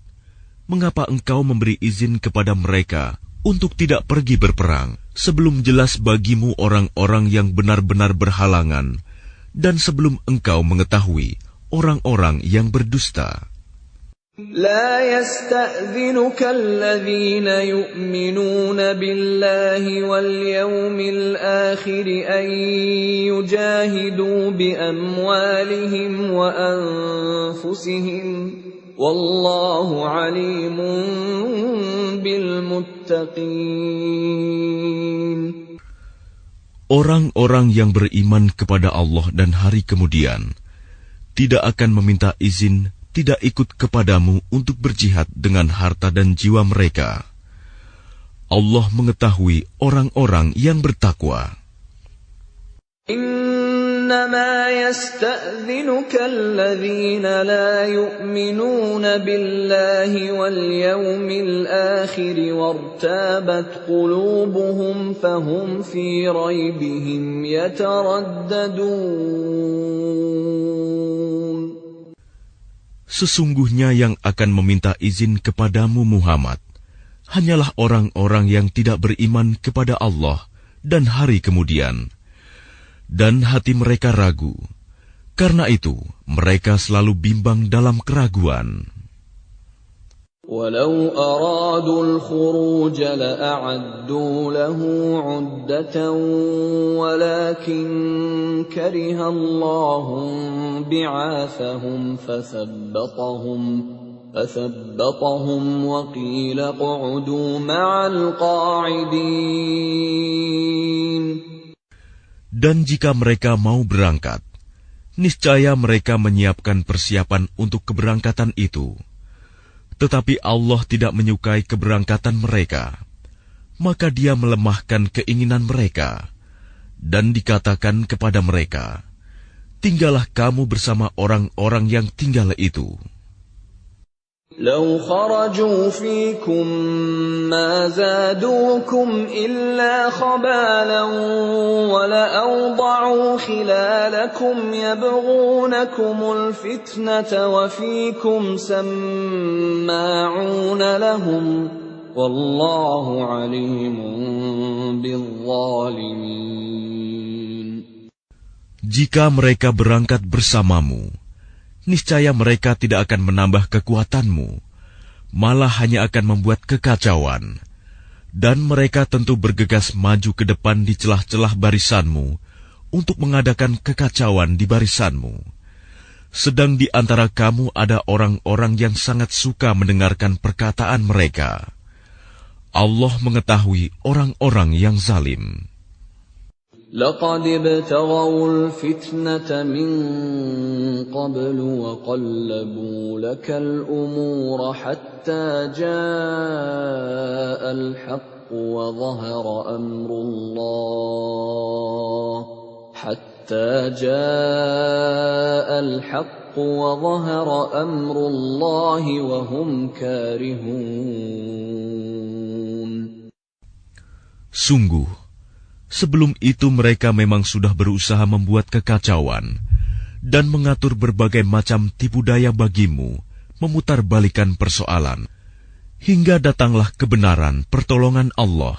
Speaker 2: Mengapa engkau memberi izin kepada mereka untuk tidak pergi berperang sebelum jelas bagimu orang-orang yang benar-benar berhalangan dan sebelum engkau mengetahui orang-orang yang berdusta?
Speaker 1: لا يستأذنك الذين يؤمنون بالله واليوم الآخر أن يجاهدوا بأموالهم وأنفسهم والله عليم بالمتقين.
Speaker 2: Orang-orang yang beriman kepada Allah dan hari kemudian tidak akan meminta izin tidak ikut kepadamu untuk berjihad dengan harta dan jiwa mereka. Allah mengetahui orang-orang yang bertakwa.
Speaker 1: إنما يستأذنك الذين لا يؤمنون بالله واليوم الآخر وارتابت قلوبهم فهم في ريبهم يترددون.
Speaker 2: Sesungguhnya yang akan meminta izin kepadamu, Muhammad, hanyalah orang-orang yang tidak beriman kepada Allah dan hari kemudian, dan hati mereka ragu. Karena itu, mereka selalu bimbang dalam keraguan.
Speaker 1: ولو أرادوا الخروج لأعدوا له عدة ولكن كره الله بعاثهم فثبطهم وقيل اقعدوا مع القاعدين.
Speaker 2: Dan jika mereka mau berangkat, niscaya mereka menyiapkan persiapan untuk keberangkatan itu. Tetapi Allah tidak menyukai keberangkatan mereka, maka Dia melemahkan keinginan mereka, dan dikatakan kepada mereka, tinggallah kamu bersama orang-orang yang tinggal itu.
Speaker 1: لو خرجوا فيكم ما زادوكم إلا خبالا ولأوضعوا خلالكم يبغونكم الفتنة وفيكم سماعون لهم والله عليم بالظالمين.
Speaker 2: Jika mereka berangkat bersamamu, niscaya mereka tidak akan menambah kekuatanmu, malah hanya akan membuat kekacauan. Dan mereka tentu bergegas maju ke depan di celah-celah barisanmu untuk mengadakan kekacauan di barisanmu. Sedang di antara kamu ada orang-orang yang sangat suka mendengarkan perkataan mereka. Allah mengetahui orang-orang yang zalim.
Speaker 1: لقد ابتغوا الفتنة من قبل وقلبوا لك الأمور حتى جاء الحق وظهر أمر الله وهم كارهون.
Speaker 2: Sungguh, sebelum itu mereka memang sudah berusaha membuat kekacauan dan mengatur berbagai macam tipu daya bagimu, memutarbalikan persoalan, hingga datanglah kebenaran pertolongan Allah,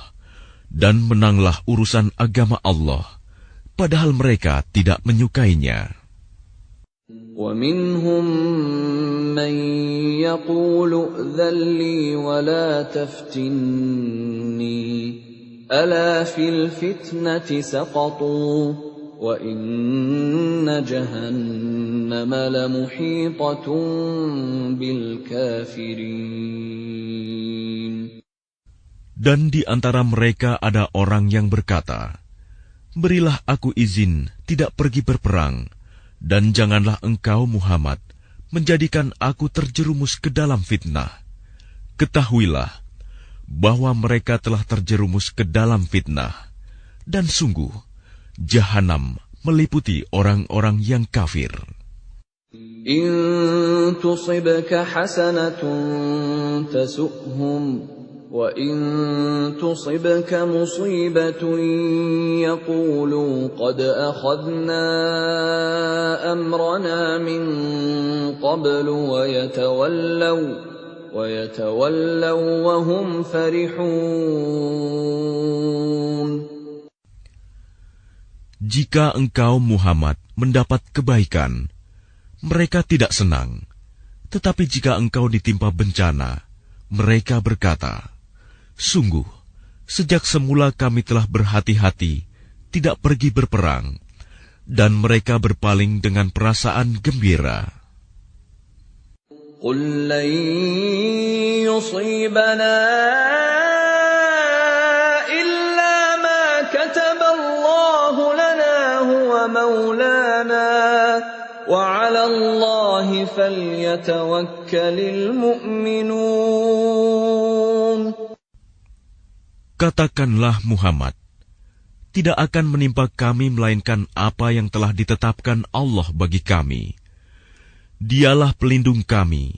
Speaker 2: dan menanglah urusan agama Allah, padahal mereka tidak menyukainya.
Speaker 1: وَمِنْهُمْ مَنْ يَقُولُ ائْذَنْ لِي وَلَا تَفْتِنِّي ألا في الفتنة سقطوا وإن جهنم لمحيطة بالكافرين.
Speaker 2: Dan di antara mereka ada orang yang berkata, berilah aku izin tidak pergi berperang, dan janganlah engkau Muhammad menjadikan aku terjerumus ke dalam fitnah. Ketahuilah bahwa mereka telah terjerumus ke dalam fitnah, dan sungguh, Jahanam meliputi orang-orang yang kafir.
Speaker 1: In tusibka hasanatun tasu'hum, wa in tusibka musibatun yaqulu qad akhadna amrana min qablu wa yatawallaw wa hum farihun.
Speaker 2: Jika engkau Muhammad mendapat kebaikan, mereka tidak senang. Tetapi jika engkau ditimpa bencana, mereka berkata, sungguh, sejak semula kami telah berhati-hati tidak pergi berperang, dan mereka berpaling dengan perasaan gembira.
Speaker 1: قُلْ لَنْ يُصِيبَنَا إِلَّا مَا كَتَبَ اللَّهُ لَنَا هُوَ مَوْلَانَا وَعَلَى اللَّهِ فَلْيَتَوَكَّلِ الْمُؤْمِنُونَ.
Speaker 2: Katakanlah Muhammad, tidak akan menimpa kami melainkan apa yang telah ditetapkan Allah bagi kami. Dialah pelindung kami.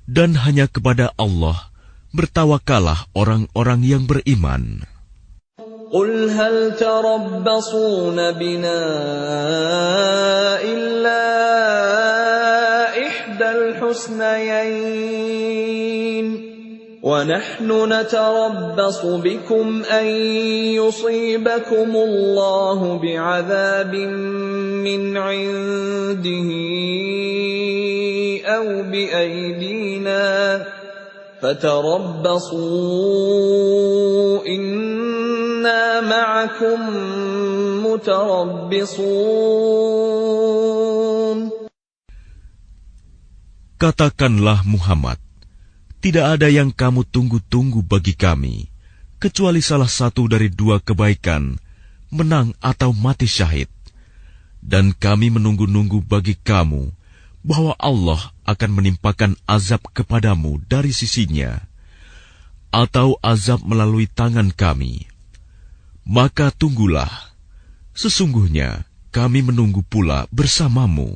Speaker 2: Dan hanya kepada Allah bertawakalah orang-orang yang beriman.
Speaker 1: قُلْ هَلْ تَرَبَّصُونَ بِنَا إِلَّا إِحْدَى الْحُسْنَيَيْنِ وَنَحْنُ نَتَرَبَّصُ بِكُمْ أَنْ يُصِيبَكُمُ اللَّهُ بِعَذَابٍ مِّنْ عِنْدِهِ أَوْ بِأَيْدِينَا فَتَرَبَّصُوا إِنَّا مَعَكُمْ مُتَرَبِّصُونَ.
Speaker 2: Katakanlah Muhammad, tidak ada yang kamu tunggu-tunggu bagi kami, kecuali salah satu dari dua kebaikan, menang atau mati syahid. Dan kami menunggu-nunggu bagi kamu, bahwa Allah akan menimpakan azab kepadamu dari sisinya, atau azab melalui tangan kami, maka tunggulah, sesungguhnya kami menunggu pula bersamamu.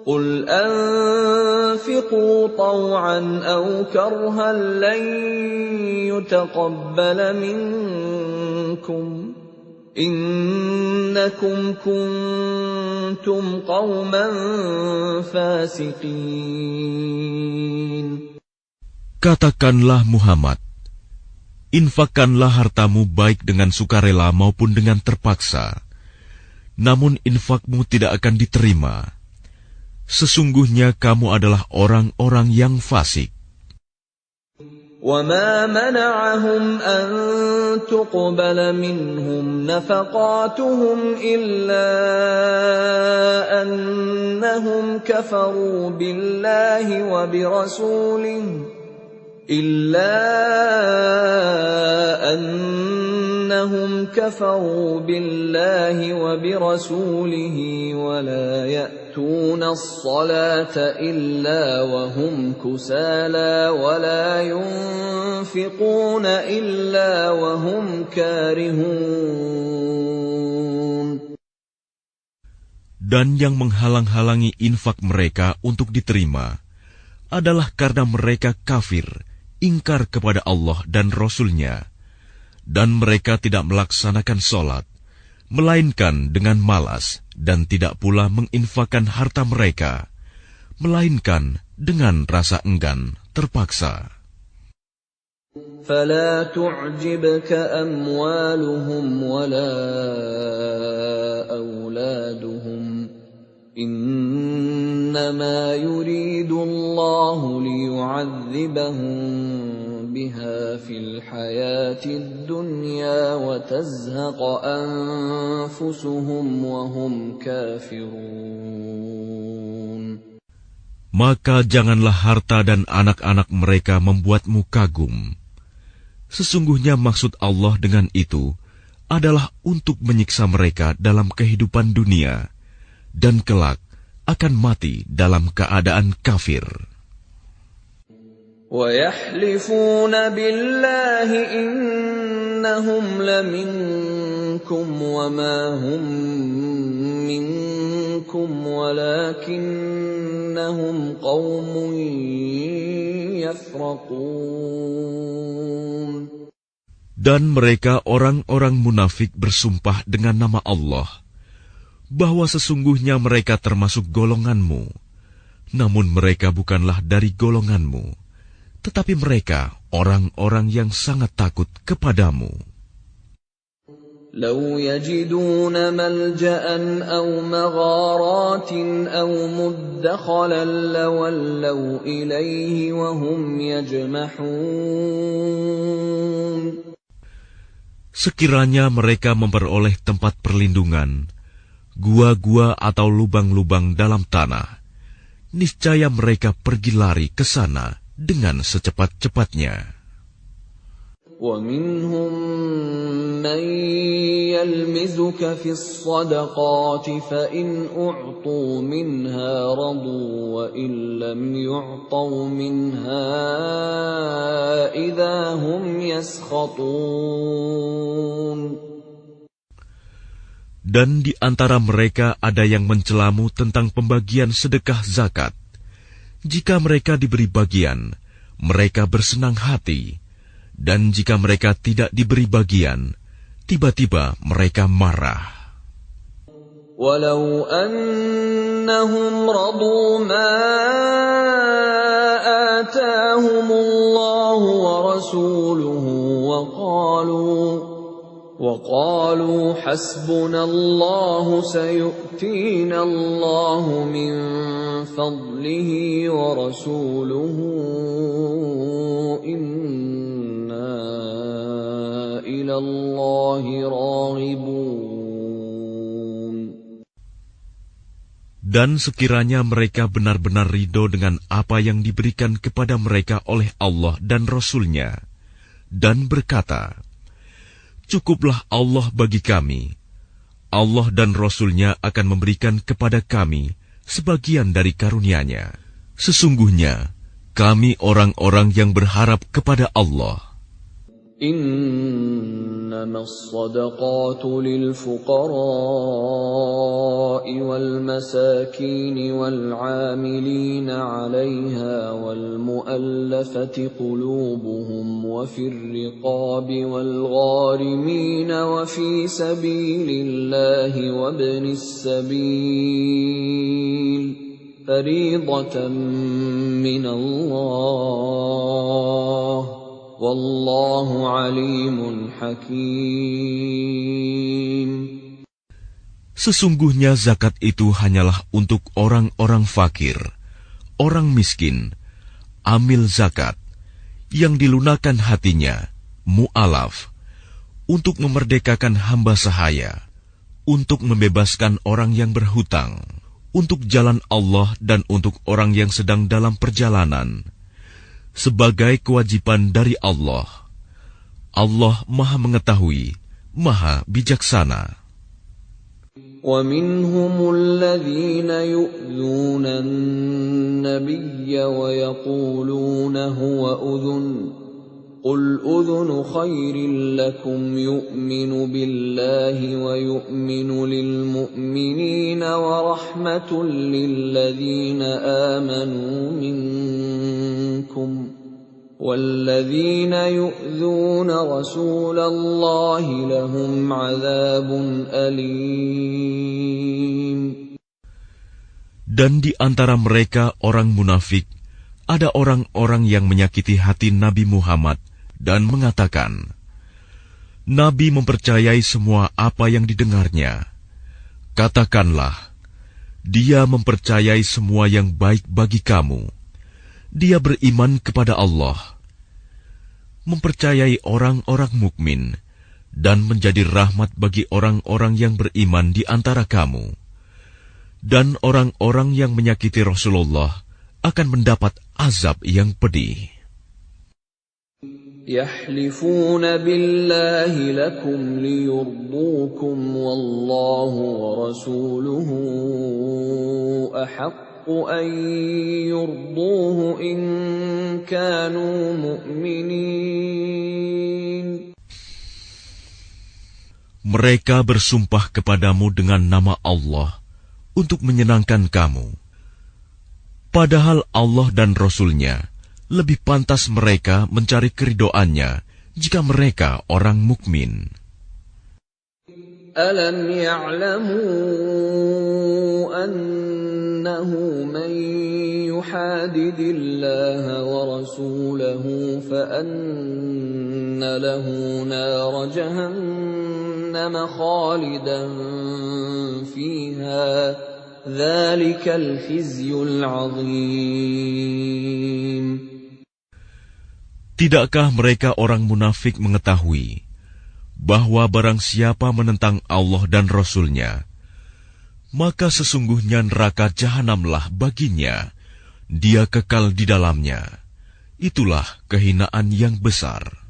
Speaker 1: قل أنفقوا طوعا أو كرها لن يتقبل منكم إنكم كنتم قوما فاسقين.
Speaker 2: Katakanlah Muhammad, infakkanlah hartamu baik dengan sukarela maupun dengan terpaksa, namun infakmu tidak akan diterima. Sesungguhnya kamu adalah orang-orang yang fasik.
Speaker 1: وَمَا مَنَعَهُمْ أَن تُقْبَلَ مِنْهُمْ نَفَقَاتُهُمْ إِلَّا أَنَّهُمْ كَفَرُوا بِاللَّهِ وَبِرَسُولِهِ وَلَا يَأْتُونَ الصَّلَاةَ إِلَّا وَهُمْ كُسَالَى وَلَا يُنْفِقُونَ إِلَّا وَهُمْ كَارِهُونَ.
Speaker 2: Dan yang menghalang-halangi infak mereka untuk diterima adalah karena mereka kafir, ingkar kepada Allah dan Rasul-Nya, dan mereka tidak melaksanakan sholat, melainkan dengan malas, dan tidak pula menginfakkan harta mereka, melainkan dengan rasa enggan, terpaksa.
Speaker 1: فَلَا تُعْجِبْكَ أَمْوَالُهُمْ وَلَا أَوْلَادُهُمْ إِنَّمَا يُرِيدُ اللَّهُ لِيُعَذِّبَهُم بِهَا فِي الْحَيَاةِ الدُّنْيَا وَتَزْهَقَ أَنفُسُهُمْ وَهُمْ كَافِرُونَ.
Speaker 2: Maka janganlah harta dan anak-anak mereka membuatmu kagum. Sesungguhnya maksud Allah dengan itu adalah untuk menyiksa mereka dalam kehidupan dunia, dan kelak akan mati dalam keadaan kafir.
Speaker 1: وَيَحْلِفُونَ بِاللَّهِ إِنَّهُمْ لَمِنكُمْ وَمَا هُمْ مِنكُمْ وَلَكِنَّهُمْ قَوْمٌ يَفْرَقُونَ.
Speaker 2: Dan mereka orang-orang munafik bersumpah dengan nama Allah, bahwa sesungguhnya mereka termasuk golonganmu, namun mereka bukanlah dari golonganmu, tetapi mereka orang-orang yang sangat takut kepadamu.
Speaker 1: لَوْ يَجِدُونَ مَلْجَأً أَوْ مَغَارَاتٍ أَوْ مُدَّخَلًا لَوَلَّوْا إِلَيْهِ وَهُمْ يَجْمَحُونَ.
Speaker 2: Sekiranya mereka memperoleh tempat perlindungan, gua-gua atau lubang-lubang dalam tanah, niscaya mereka pergi lari ke sana dengan secepat-cepatnya.
Speaker 1: وَمِنْهُمْ مَنْ يَلْمِزُكَ فِي الصَّدَقَاتِ فَإِنْ أُعْطُوا مِنْهَا رَضُوا وَإِنْ لَمْ يُعْطَوْا مِنْهَا إِذَا هُمْ يَسْخَطُونَ.
Speaker 2: Dan di antara mereka ada yang mencelamu tentang pembagian sedekah zakat. Jika mereka diberi bagian, mereka bersenang hati. Dan jika mereka tidak diberi bagian, tiba-tiba mereka marah.
Speaker 1: Walau annahum radu ma atahumullahu wa rasuluhu wa qalu hasbunallahu sayu'tina Allahu min fadlihi wa rasuluhu
Speaker 2: Dan sekiranya mereka benar-benar ridho dengan apa yang diberikan kepada mereka oleh Allah dan Rasul-Nya, dan berkata, "Cukuplah Allah bagi kami. Allah dan Rasul-Nya akan memberikan kepada kami sebagian dari karunia-Nya. Sesungguhnya kami orang-orang yang berharap kepada Allah.
Speaker 1: إنما الصدقات للفقراء والمساكين والعاملين عليها والمؤلفة قلوبهم وفي الرقاب والغارمين وفي سبيل الله وابن السبيل فريضة من الله Wallahu alimun hakim.
Speaker 2: Sesungguhnya zakat itu hanyalah untuk orang-orang fakir, orang miskin, amil zakat, yang dilunakan hatinya, mu'alaf, untuk memerdekakan hamba sahaya, untuk membebaskan orang yang berhutang, untuk jalan Allah dan untuk orang yang sedang dalam perjalanan, sebagai kewajiban dari Allah. Allah Maha Mengetahui, Maha Bijaksana.
Speaker 1: وَمِنْهُمُ الَّذِينَ يُؤْذُونَ النَّبِيَّ وَيَقُولُونَ هُوَ أُذُنٌ قُلْ أُذُنُ خَيْرٍ لَكُمْ يُؤْمِنُ بِاللَّهِ وَيُؤْمِنُ لِلْمُؤْمِنِينَ وَرَحْمَةٌ لِلَّذِينَ آمَنُوا مِنكُمْ وَالَّذِينَ يُؤْذُونَ رَسُولَ اللَّهِ لَهُمْ عَذَابٌ أَلِيمٌ.
Speaker 2: Dan di antara mereka orang munafik, ada orang-orang yang menyakiti hati Nabi Muhammad dan mengatakan, Nabi mempercayai semua apa yang didengarnya. Katakanlah, dia mempercayai semua yang baik bagi kamu. Dia beriman kepada Allah, mempercayai orang-orang mukmin, dan menjadi rahmat bagi orang-orang yang beriman di antara kamu. Dan orang-orang yang menyakiti Rasulullah akan mendapat azab yang pedih.
Speaker 1: يَحْلِفُونَ بِاللَّهِ لَكُمْ لِيُرْضُوكُمْ وَاللَّهُ وَرَسُولُهُ أَحَقُّ أَن يُرْضُوهُ إِن كَانُوا مُؤْمِنِينَ.
Speaker 2: Mereka bersumpah kepadamu dengan nama Allah untuk menyenangkan kamu. Padahal Allah dan Rasul-Nya lebih pantas mereka mencari keridhoannya jika mereka orang mukmin.
Speaker 1: Alam ya'lamu annahu man yuhadidillaha wa rasulahu fa anna lahu nar jahannam khalidan fiha. Dzalikal khizyul 'adzim.
Speaker 2: Tidakkah mereka orang munafik mengetahui bahwa barang siapa menentang Allah dan Rasul-Nya, maka sesungguhnya neraka jahanamlah baginya, dia kekal di dalamnya. Itulah kehinaan yang besar.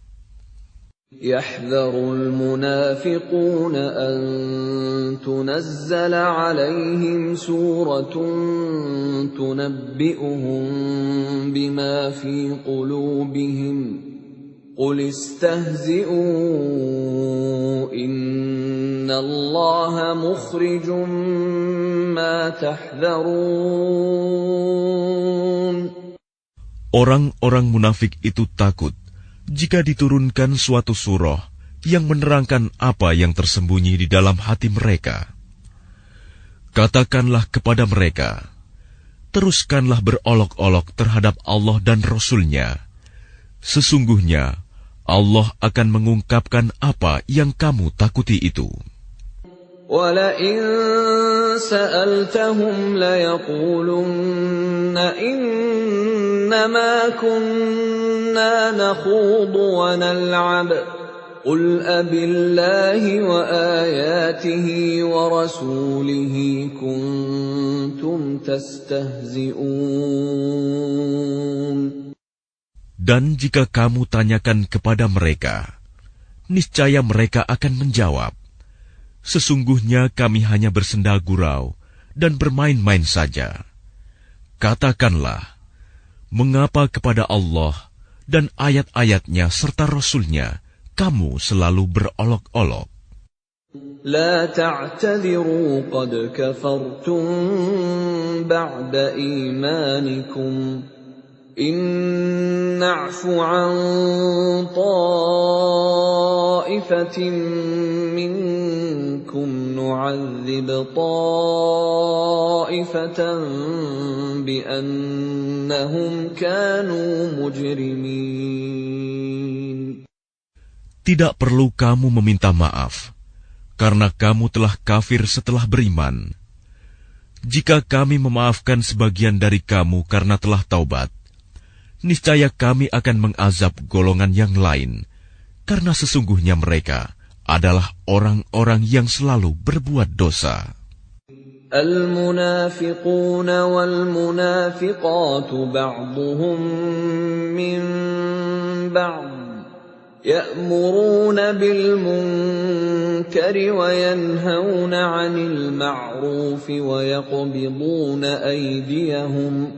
Speaker 1: يحذر المنافقون أن تنزل عليهم سورة تنبئهم بما في قلوبهم قل استهزئوا إن الله مخرج ما تحذرون.
Speaker 2: Orang-orang munafik itu takut jika diturunkan suatu surah yang menerangkan apa yang tersembunyi di dalam hati mereka. Katakanlah kepada mereka, teruskanlah berolok-olok terhadap Allah dan Rasul-Nya. Sesungguhnya Allah akan mengungkapkan apa yang kamu takuti itu.
Speaker 1: وَلَئِن سَأَلْتَهُمْ لَيَقُولُنَّ إِنَّمَا كُنَّا نَخُوضُ وَنَلْعَبُ قُلْ أَبِاللَّهِ وَآيَاتِهِ وَرَسُولِهِ كُنتُمْ تَسْتَهْزِئُونَ.
Speaker 2: Dan jika kamu tanyakan kepada mereka, niscaya mereka akan menjawab, sesungguhnya kami hanya bersenda gurau dan bermain-main saja. Katakanlah, mengapa kepada Allah dan ayat-ayatnya serta Rasul-Nya kamu selalu berolok-olok?
Speaker 1: لا تعتذروا قد كفرتم بعد إيمانكم إن نعف عن طائفة منكم نعذب طائفة بأنهم كانوا مجرمين.
Speaker 2: Tidak perlu kamu meminta maaf, karena kamu telah kafir setelah beriman. Jika kami memaafkan sebagian dari kamu karena telah taubat, niscaya kami akan mengazab golongan yang lain, karena sesungguhnya mereka adalah orang-orang yang selalu berbuat dosa.
Speaker 1: المنافقون والمنافقات بعضهم من بعض يأمرون بالمنكر وينهون عن المعروف ويقبضون أيديهم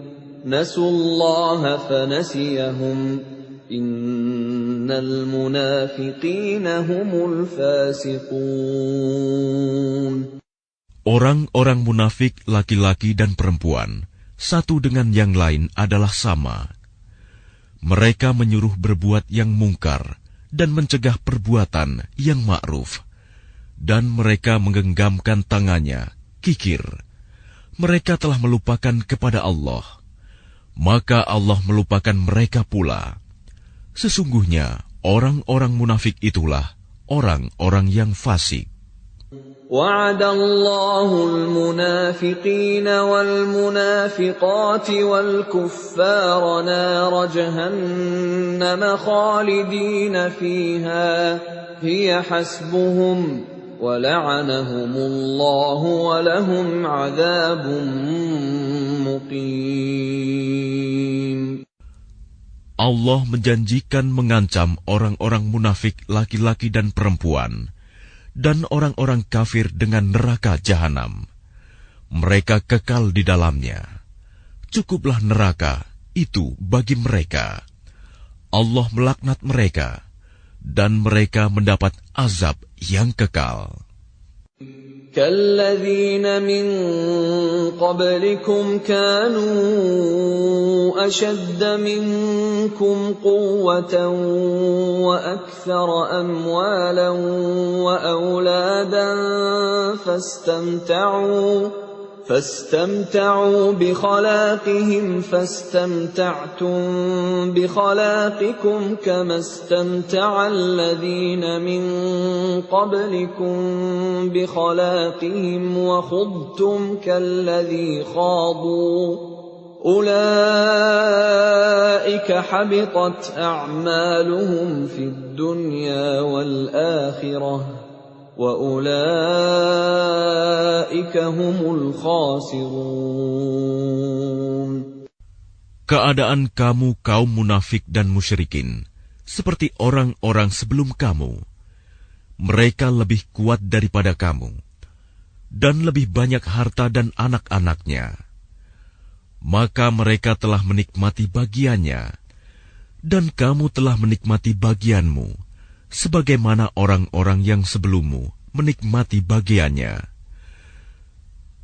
Speaker 1: نسوا الله فنسيهم إن المنافقين هم الفاسقون.
Speaker 2: Orang-orang munafik laki-laki dan perempuan, satu dengan yang lain adalah sama. Mereka menyuruh berbuat yang mungkar dan mencegah perbuatan yang ma'ruf. Dan mereka menggenggamkan tangannya, kikir. Mereka telah melupakan kepada Allah. Maka Allah melupakan mereka pula. Sesungguhnya orang-orang munafik itulah orang-orang yang fasik.
Speaker 1: وعد الله المنافقين والمنافقات والكفار نار جهنم خالدين فيها هي حسبهم ولعنهم الله ولهم عذاب مقيم.
Speaker 2: Allah menjanjikan mengancam orang-orang munafik laki-laki dan perempuan, dan orang-orang kafir dengan neraka jahanam. Mereka kekal di dalamnya. Cukuplah neraka itu bagi mereka. Allah melaknat mereka, dan mereka mendapat azab yang kekal.
Speaker 1: كالذين من قبلكم كانوا أشد منكم قوة وأكثر أموالا وأولادا فاستمتعوا بخلاقهم فاستمتعتم بخلاقكم كما استمتع الذين من قبلكم بخلاقهم وخضتم كالذي خاضوا أولئك حبطت أعمالهم في الدنيا والآخرة وَأُولَئِكَ هُمُ الْخَاسِرُونَ.
Speaker 2: Keadaan kamu kaum munafik dan musyrikin seperti orang-orang sebelum kamu. Mereka lebih kuat daripada kamu, dan lebih banyak harta dan anak-anaknya. Maka mereka telah menikmati bagiannya, dan kamu telah menikmati bagianmu, sebagaimana orang-orang yang sebelummu menikmati bagiannya.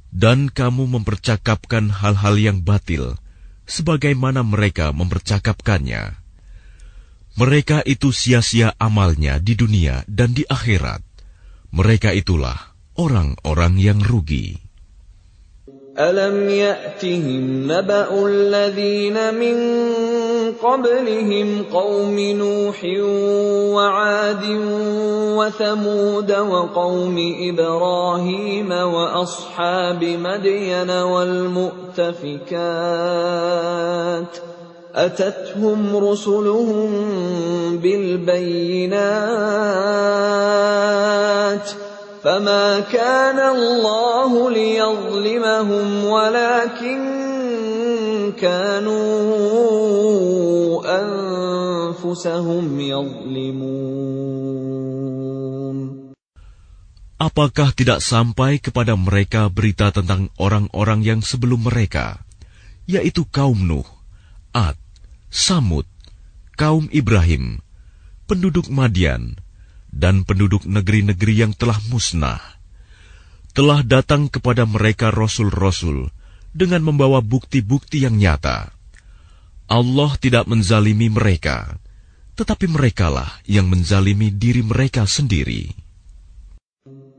Speaker 2: Dan kamu mempercakapkan hal-hal yang batil, sebagaimana mereka mempercakapkannya. Mereka itu sia-sia amalnya di dunia dan di akhirat. Mereka itulah orang-orang yang rugi.
Speaker 1: أَلَمْ يَأْتِهِمْ نَبَأُ الَّذِينَ مِنْ قَبْلِهِمْ قَوْمِ نُوحٍ وَعَادٍ وَثَمُودَ وَقَوْمِ إِبْرَاهِيمَ وَأَصْحَابِ مَدْيَنَ وَالْمُؤْتَفِكَاتِ أَتَتْهُمْ رُسُلُهُم بِالْبَيِّنَاتِ فما كان الله ليظلمهم ولكن كانوا أنفسهم يظلمون.
Speaker 2: Apakah tidak sampai kepada mereka berita tentang orang-orang yang sebelum mereka, yaitu kaum Nuh, Ad, Samud, kaum Ibrahim, penduduk Madian, dan penduduk negeri-negeri yang telah musnah? Telah datang kepada mereka rasul-rasul dengan membawa bukti-bukti yang nyata. Allah tidak menzalimi mereka, tetapi merekalah yang menzalimi diri mereka sendiri.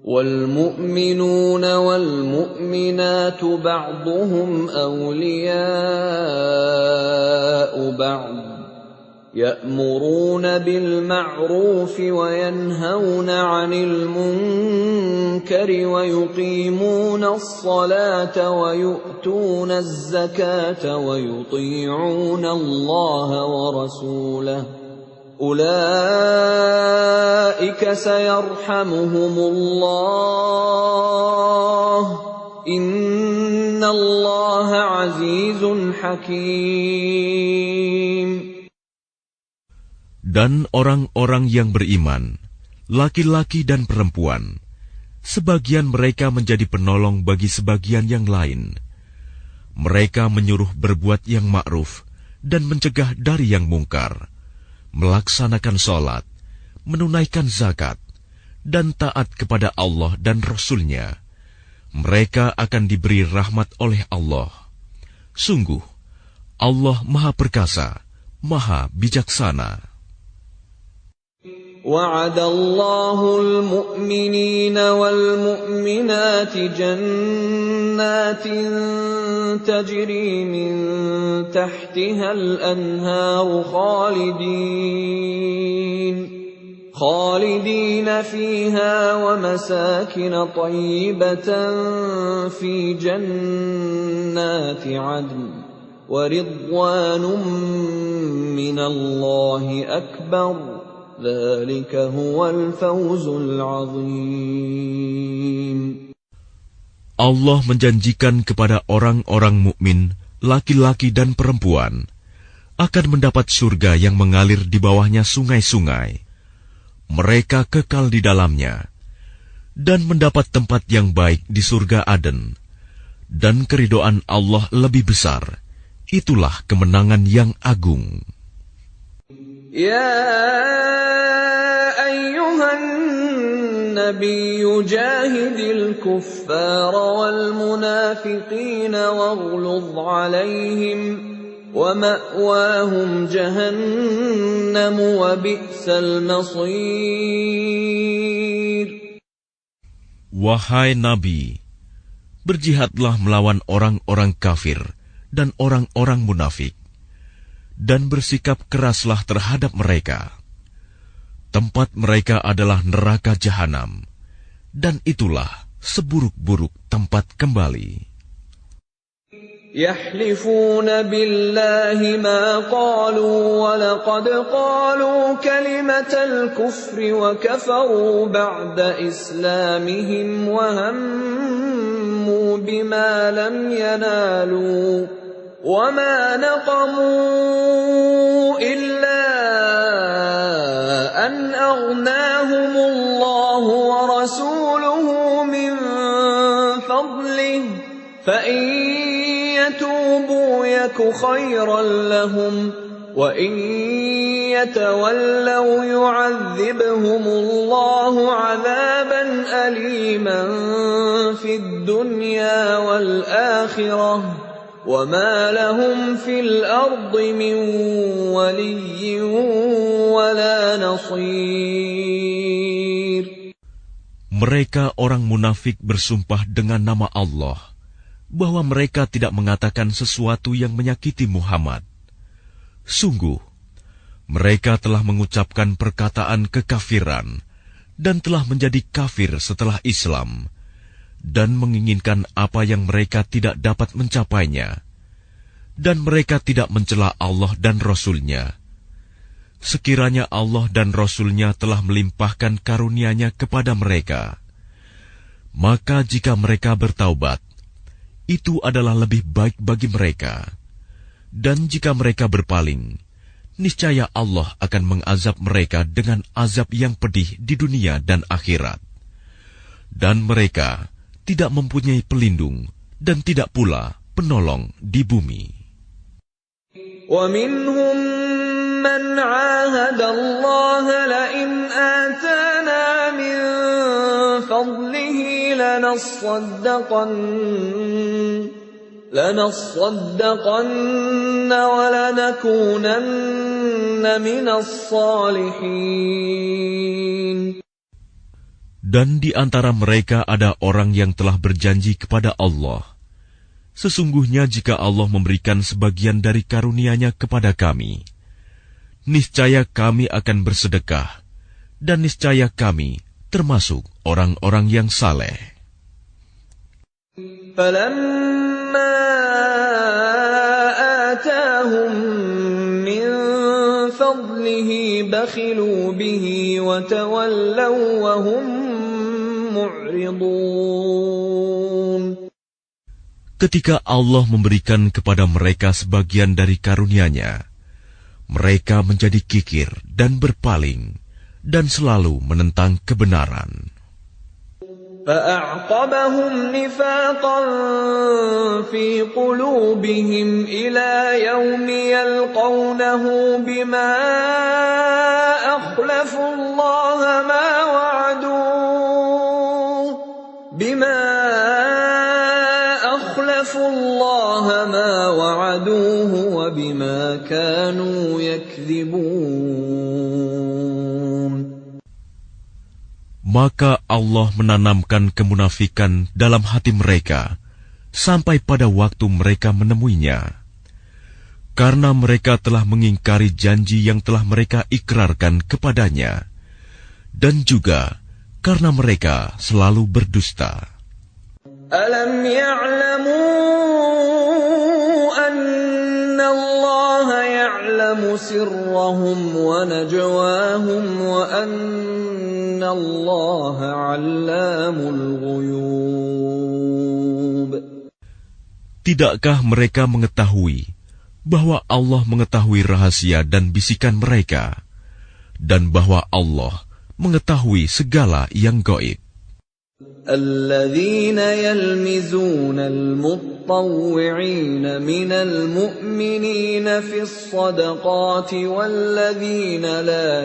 Speaker 1: وَالْمُؤْمِنُونَ وَالْمُؤْمِنَاتُ بَعْضُهُمْ أَوْلِيَاءُ بَعْضٍ يَأْمُرُونَ بِالْمَعْرُوفِ وَيَنْهَوْنَ عَنِ الْمُنكَرِ وَيُقِيمُونَ الصَّلَاةَ وَيُؤْتُونَ الزَّكَاةَ وَيُطِيعُونَ اللَّهَ وَرَسُولَهُ أُولَئِكَ سَيَرْحَمُهُمُ اللَّهُ إِنَّ اللَّهَ عَزِيزٌ حَكِيمٌ.
Speaker 2: Dan orang-orang yang beriman, laki-laki dan perempuan, sebagian mereka menjadi penolong bagi sebagian yang lain. Mereka menyuruh berbuat yang ma'ruf dan mencegah dari yang mungkar, melaksanakan sholat, menunaikan zakat, dan taat kepada Allah dan Rasul-Nya. Mereka akan diberi rahmat oleh Allah. Sungguh, Allah Maha Perkasa, Maha Bijaksana.
Speaker 1: وَعَدَ اللَّهُ الْمُؤْمِنِينَ وَالْمُؤْمِنَاتِ جَنَّاتٍ تَجْرِي مِنْ تَحْتِهَا الْأَنْهَارُ خَالِدِينَ فِيهَا وَمَسَاكِنَ طَيِّبَةً فِي جَنَّاتِ عَدْنٍ وَرِضْوَانٌ مِّنَ اللَّهِ أَكْبَرُ ذلك هو الفوز العظيم.
Speaker 2: Allah menjanjikan kepada orang-orang mukmin, laki-laki dan perempuan, akan mendapat surga yang mengalir di bawahnya sungai-sungai. Mereka kekal di dalamnya, dan mendapat tempat yang baik di surga Aden. Dan keridhaan Allah lebih besar. Itulah kemenangan yang agung.
Speaker 1: يا أيها النبي جاهد الكفار والمنافقين واغلظ عليهم ومأواهم جهنم وبئس المصير.
Speaker 2: Wahai Nabi, berjihadlah melawan orang-orang kafir dan orang-orang munafik, dan bersikap keraslah terhadap mereka. Tempat mereka adalah neraka jahanam, dan itulah seburuk-buruk tempat kembali.
Speaker 1: يحلفون بالله ما قالوا ولقد قالوا كلمة الكفر وكفروا بعد إسلامهم وهموا بما لم ينالوا وما نقموا إلا أن أغناهم الله ورسوله من فضله فإن يتوبوا يك خيرا لهم وإن يتولوا يعذبهم الله عذابا أليما في الدنيا والآخرة وما لهم في الأرض من ولي ولا نصير.
Speaker 2: Mereka orang munafik bersumpah dengan nama Allah bahwa mereka tidak mengatakan sesuatu yang menyakiti Muhammad. Sungguh, mereka telah mengucapkan perkataan kekafiran dan telah menjadi kafir setelah Islam, dan menginginkan apa yang mereka tidak dapat mencapainya, dan mereka tidak mencela Allah dan Rasul-Nya. Sekiranya Allah dan Rasul-Nya telah melimpahkan karunia-Nya kepada mereka, maka jika mereka bertaubat, itu adalah lebih baik bagi mereka. Dan jika mereka berpaling, niscaya Allah akan mengazab mereka dengan azab yang pedih di dunia dan akhirat. dan mereka tidak mempunyai pelindung dan tidak pula penolong di bumi.
Speaker 1: وَمِنْهُمْ مَنْ عَاهَدَ اللَّهَ لَئِنْ آتَانَا مِنْ فَضْلِهِ لَنَصَّدَّقَنَّ وَلَنَكُونَنَّ مِنَ الصَّالِحِينَ.
Speaker 2: Dan di antara mereka ada orang yang telah berjanji kepada Allah, sesungguhnya jika Allah memberikan sebagian dari karunia-Nya kepada kami, niscaya kami akan bersedekah, dan niscaya kami termasuk orang-orang yang saleh.
Speaker 1: فَلَمَّا آتَاهُم مِّن فَضْلِهِ بَخِلُوا بِهِ وَتَوَلَّوْا وَهُم مُّعْرِضُونَ.
Speaker 2: Ketika Allah memberikan kepada mereka sebagian dari karunia-Nya, mereka menjadi kikir dan berpaling, dan selalu menentang kebenaran.
Speaker 1: فَأَعْقَبَهُمْ نِفَاقًا فِي قُلُوبِهِمْ إِلَى يَوْمِ يَلْقَوْنَهُ بِمَا أَخْلَفُوا اللَّهَ مَا وَعَدُوهُ وَبِمَا كَانُوا يَكْذِبُونَ.
Speaker 2: Maka Allah menanamkan kemunafikan dalam hati mereka sampai pada waktu mereka menemuinya, karena mereka telah mengingkari janji yang telah mereka ikrarkan kepadanya, dan juga karena mereka selalu berdusta.
Speaker 1: Alam ya'lamu anna Allah ya'lamu sirrahum wa najwahum wa anna Allah 'allamul ghuyub.
Speaker 2: Tidakkah mereka mengetahui bahwa Allah mengetahui rahasia dan bisikan mereka, dan bahwa Allah mengetahui segala yang gaib?
Speaker 1: الذين يلمزون المطوعين من المؤمنين في الصدقات والذين لا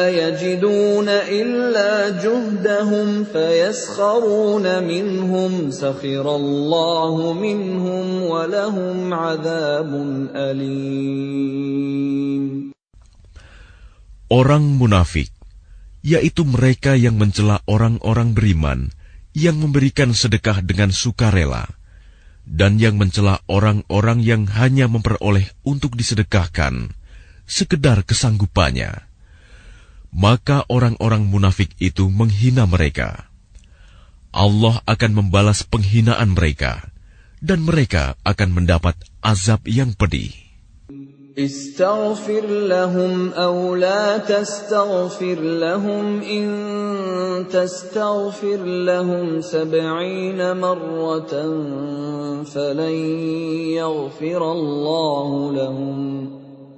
Speaker 1: يجدون إلا جهدهم فيسخرون منهم سخر الله منهم ولهم عذاب أليم.
Speaker 2: Orang munafik, yaitu mereka yang mencela orang-orang beriman yang memberikan sedekah dengan sukarela, dan yang mencela orang-orang yang hanya memperoleh untuk disedekahkan sekedar kesanggupannya, maka orang-orang munafik itu menghina mereka. Allah akan membalas penghinaan mereka, dan mereka akan mendapat azab yang pedih.
Speaker 1: استغفر لهم أو لا تستغفر لهم إن تستغفر لهم 70 مرة فلن يغفر الله لهم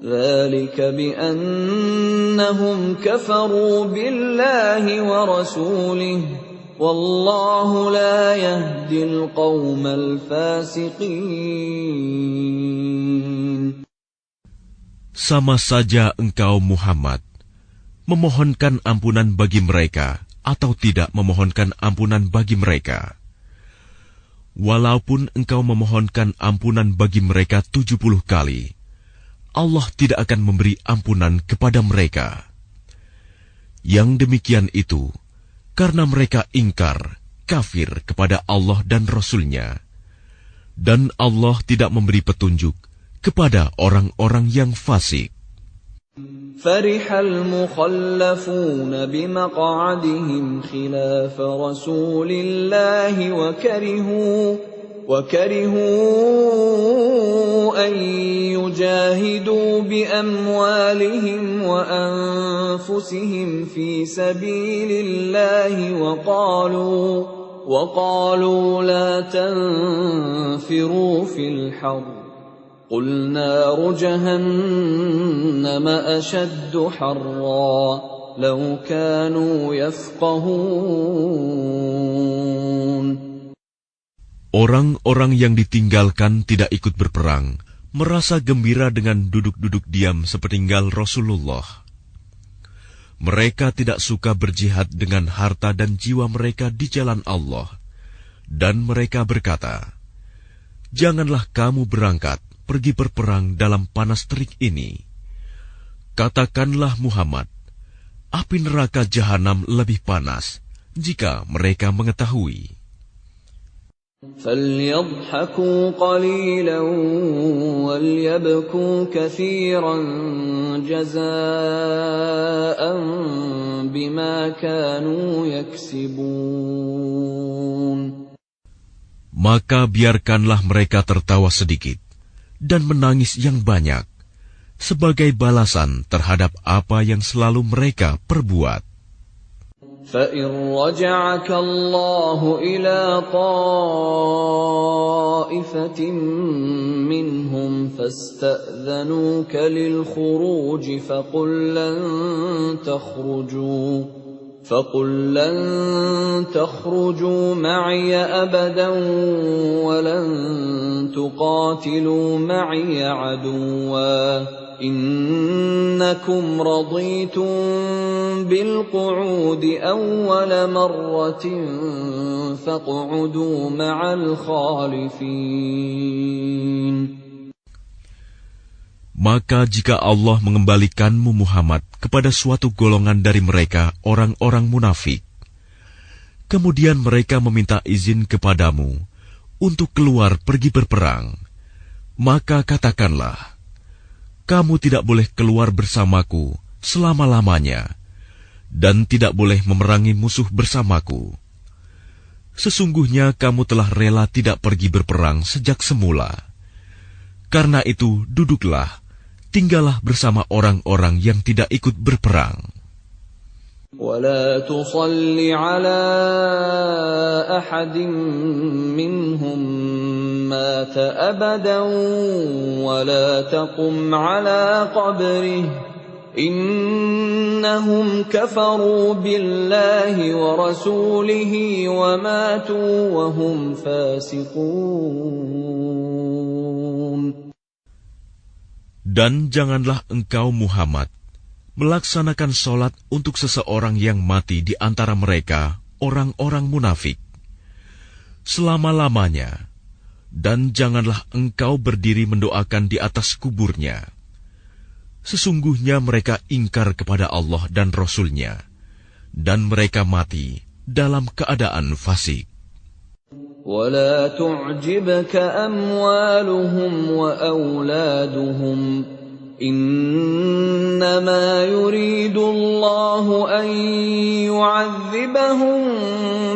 Speaker 1: ذلك بأنهم كفروا بالله ورسوله والله لا يهدي القوم الفاسقين.
Speaker 2: Sama saja engkau Muhammad memohonkan ampunan bagi mereka atau tidak memohonkan ampunan bagi mereka. Walaupun engkau memohonkan ampunan bagi mereka 70 kali, Allah tidak akan memberi ampunan kepada mereka. Yang demikian itu karena mereka ingkar, kafir kepada Allah dan Rasul-Nya, dan Allah tidak memberi petunjuk kepada orang-orang yang fasik.
Speaker 1: فرح المخلفون بمقعدهم خلاف رسول الله وكرهوا أن يجاهدوا بأموالهم وأنفسهم في سبيل الله وقالوا لا تنفروا في الحر قُلْ نَارُ جَهَنَّمَ أَشَدُّ حَرًّا لَوْ كَانُوا يَفْقَهُونَ.
Speaker 2: Orang-orang yang ditinggalkan tidak ikut berperang merasa gembira dengan duduk-duduk diam sepeninggal Rasulullah. Mereka tidak suka berjihad dengan harta dan jiwa mereka di jalan Allah. Dan mereka berkata, "Janganlah kamu berangkat pergi berperang dalam panas terik ini." Katakanlah Muhammad, api neraka jahanam lebih panas jika mereka mengetahui.
Speaker 1: فَلْيَضْحَكُوا قَلِيلًا وَلْيَبْكُوا كَثِيرًا جَزَاءً بِمَا كَانُوا يَكْسِبُونَ.
Speaker 2: Maka biarkanlah mereka tertawa sedikit dan menangis yang banyak sebagai balasan terhadap apa yang selalu mereka perbuat.
Speaker 1: فَإِنْ رَجَعَكَ اللَّهُ إِلَى طَائِفَةٍ مِّنْهُمْ فَاسْتَأْذَنُوكَ لِلْخُرُوجِ فَقُلْ لَنْ تَخْرُجُوا مَعِيَ أَبَدًا وَلَنْ تُقَاتِلُوا مَعِيَ عَدُوًّا إِنَّكُمْ رَضِيتُمْ بِالْقُعُودِ أَوَّلَ مَرَّةٍ فَاقْعُدُوا مَعَ الْخَالِفِينَ.
Speaker 2: Maka jika Allah mengembalikanmu Muhammad kepada suatu golongan dari mereka, orang-orang munafik, kemudian mereka meminta izin kepadamu untuk keluar pergi berperang, maka katakanlah, kamu tidak boleh keluar bersamaku selama-lamanya, dan tidak boleh memerangi musuh bersamaku. Sesungguhnya kamu telah rela tidak pergi berperang sejak semula. Karena itu, duduklah, tinggallah bersama orang-orang yang tidak ikut berperang.
Speaker 1: وَلَا تُصَلِّ عَلَى أَحَدٍ مِّنْهُمْ مَاتَ أَبَدًا وَلَا تَقُمْ عَلَى قَبْرِهِ إِنَّهُمْ كَفَرُوا بِاللَّهِ وَرَسُولِهِ وَمَاتُوا وَهُمْ فَاسِقُونَ.
Speaker 2: Dan janganlah engkau Muhammad melaksanakan sholat untuk seseorang yang mati di antara mereka, orang-orang munafik, selama-lamanya, dan janganlah engkau berdiri mendoakan di atas kuburnya. Sesungguhnya mereka ingkar kepada Allah dan Rasul-Nya, dan mereka mati dalam keadaan fasik.
Speaker 1: وَلَا تُعْجِبْكَ أَمْوَالُهُمْ وَأَوْلَادُهُمْ إِنَّمَا يُرِيدُ اللَّهُ أَن يُعَذِّبَهُم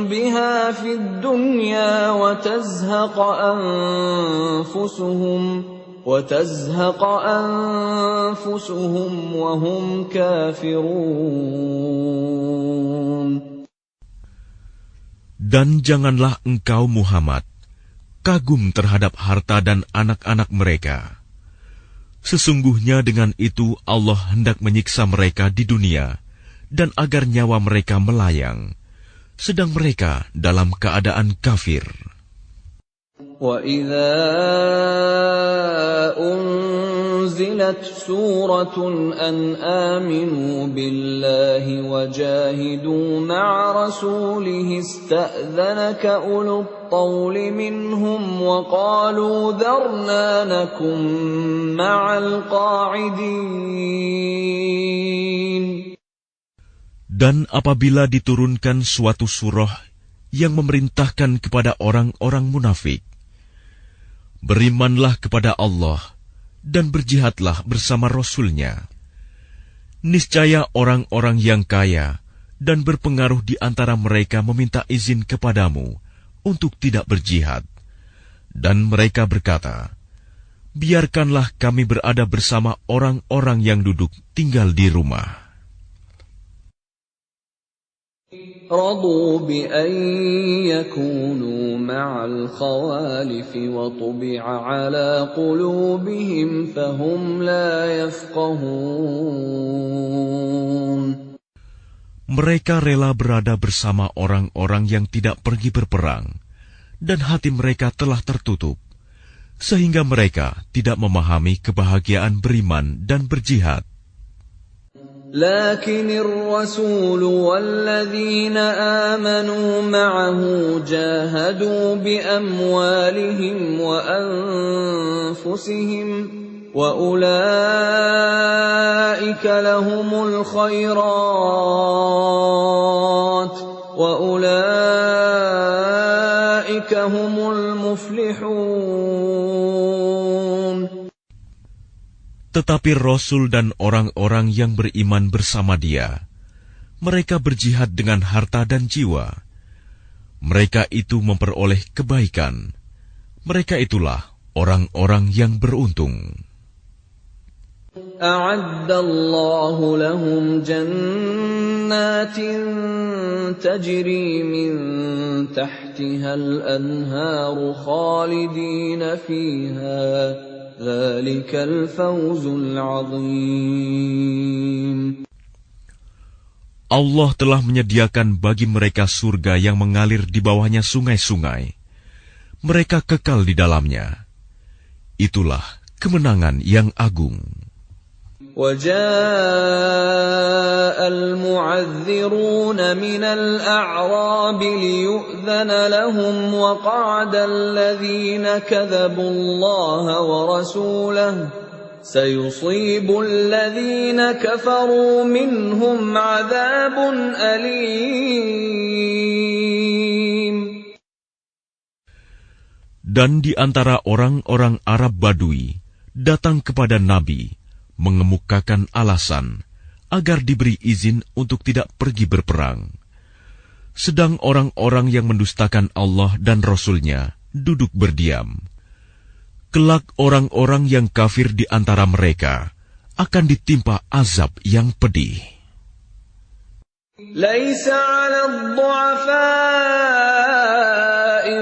Speaker 1: بِهَا فِي الدُّنْيَا وَتَزْهَقَ أَنفُسُهُمْ وَهُمْ كَافِرُونَ.
Speaker 2: Dan janganlah engkau Muhammad kagum terhadap harta dan anak-anak mereka. Sesungguhnya dengan itu Allah hendak menyiksa mereka di dunia dan agar nyawa mereka melayang, sedang mereka dalam keadaan kafir.
Speaker 1: وَإِذَا أُنزِلَتْ سُورَةٌ أَنْ آمِنُوا بِاللَّهِ وَجَاهِدُوا مَعَ رَسُولِهِ اسْتَأْذَنَكَ أُولُو الطَّوْلِ مِنْهُمْ وَقَالُوا ذَرْنَا نَكُن مَّعَ الْقَاعِدِينَ.
Speaker 2: Dan apabila diturunkan suatu surah yang memerintahkan kepada orang-orang munafik, berimanlah kepada Allah dan berjihadlah bersama Rasul-Nya. Niscaya orang-orang yang kaya dan berpengaruh di antara mereka meminta izin kepadamu untuk tidak berjihad. Dan mereka berkata, biarkanlah kami berada bersama orang-orang yang duduk tinggal di rumah.
Speaker 1: رضوا بأن يكونوا مع الخوالف وطبع على قلوبهم فهم لا يفقهون.
Speaker 2: Mereka rela berada bersama orang-orang yang tidak pergi berperang, dan hati mereka telah tertutup, sehingga mereka tidak memahami kebahagiaan beriman dan berjihad.
Speaker 1: لكن الرسول والذين آمنوا معه جاهدوا بأموالهم وأنفسهم وأولئك لهم الخيرات وأولئك هم المفلحون.
Speaker 2: Tetapi Rasul dan orang-orang yang beriman bersama dia, mereka berjihad dengan harta dan jiwa. Mereka itu memperoleh kebaikan. Mereka itulah orang-orang yang beruntung.
Speaker 1: A'addallahu lahum jannatin tajri min tahtiha al-anharu khalidina fiha. Dzalikal fawzul 'adzim.
Speaker 2: Allah telah menyediakan bagi mereka surga yang mengalir di bawahnya sungai-sungai. Mereka kekal di dalamnya. Itulah kemenangan yang agung.
Speaker 1: وَجَاءَ الْمُعَذِّرُونَ مِنَ الْأَعْرَابِ لِيُؤْذَنَ لَهُمْ وَقَعَدَ الَّذِينَ كَذَبُوا اللَّهَ وَرَسُولَهُ سَيُصِيبُ الَّذِينَ كَفَرُوا مِنْهُمْ عَذَابٌ أَلِيمٌ.
Speaker 2: Dan di antara orang-orang Arab Badui datang kepada Nabi mengemukakan alasan agar diberi izin untuk tidak pergi berperang. Sedang orang-orang yang mendustakan Allah dan Rasul-Nya duduk berdiam. Kelak orang-orang yang kafir di antara mereka akan ditimpa azab yang pedih.
Speaker 1: Laisa 'alal du'afa'i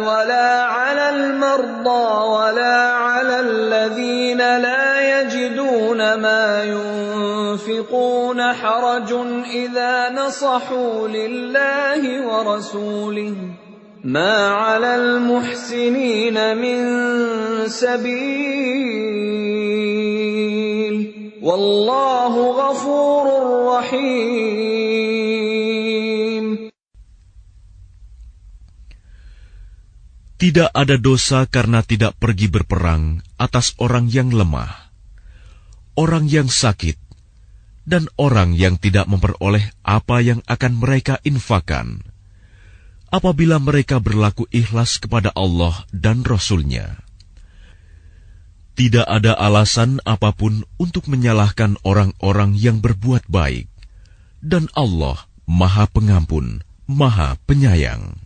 Speaker 1: wala 'alal marda wala 'alal ladzina la yajiduna ma yunfiquna harajun idza nasahu lillahi wa rasulihi ما على المحسنين من سبيل والله غفور رحيم.
Speaker 2: Tidak ada dosa karena tidak pergi berperang atas orang yang lemah, orang yang sakit, dan orang yang tidak memperoleh apa yang akan mereka infakkan, apabila mereka berlaku ikhlas kepada Allah dan Rasul-Nya. Tidak ada alasan apapun untuk menyalahkan orang-orang yang berbuat baik, dan Allah Maha Pengampun, Maha Penyayang.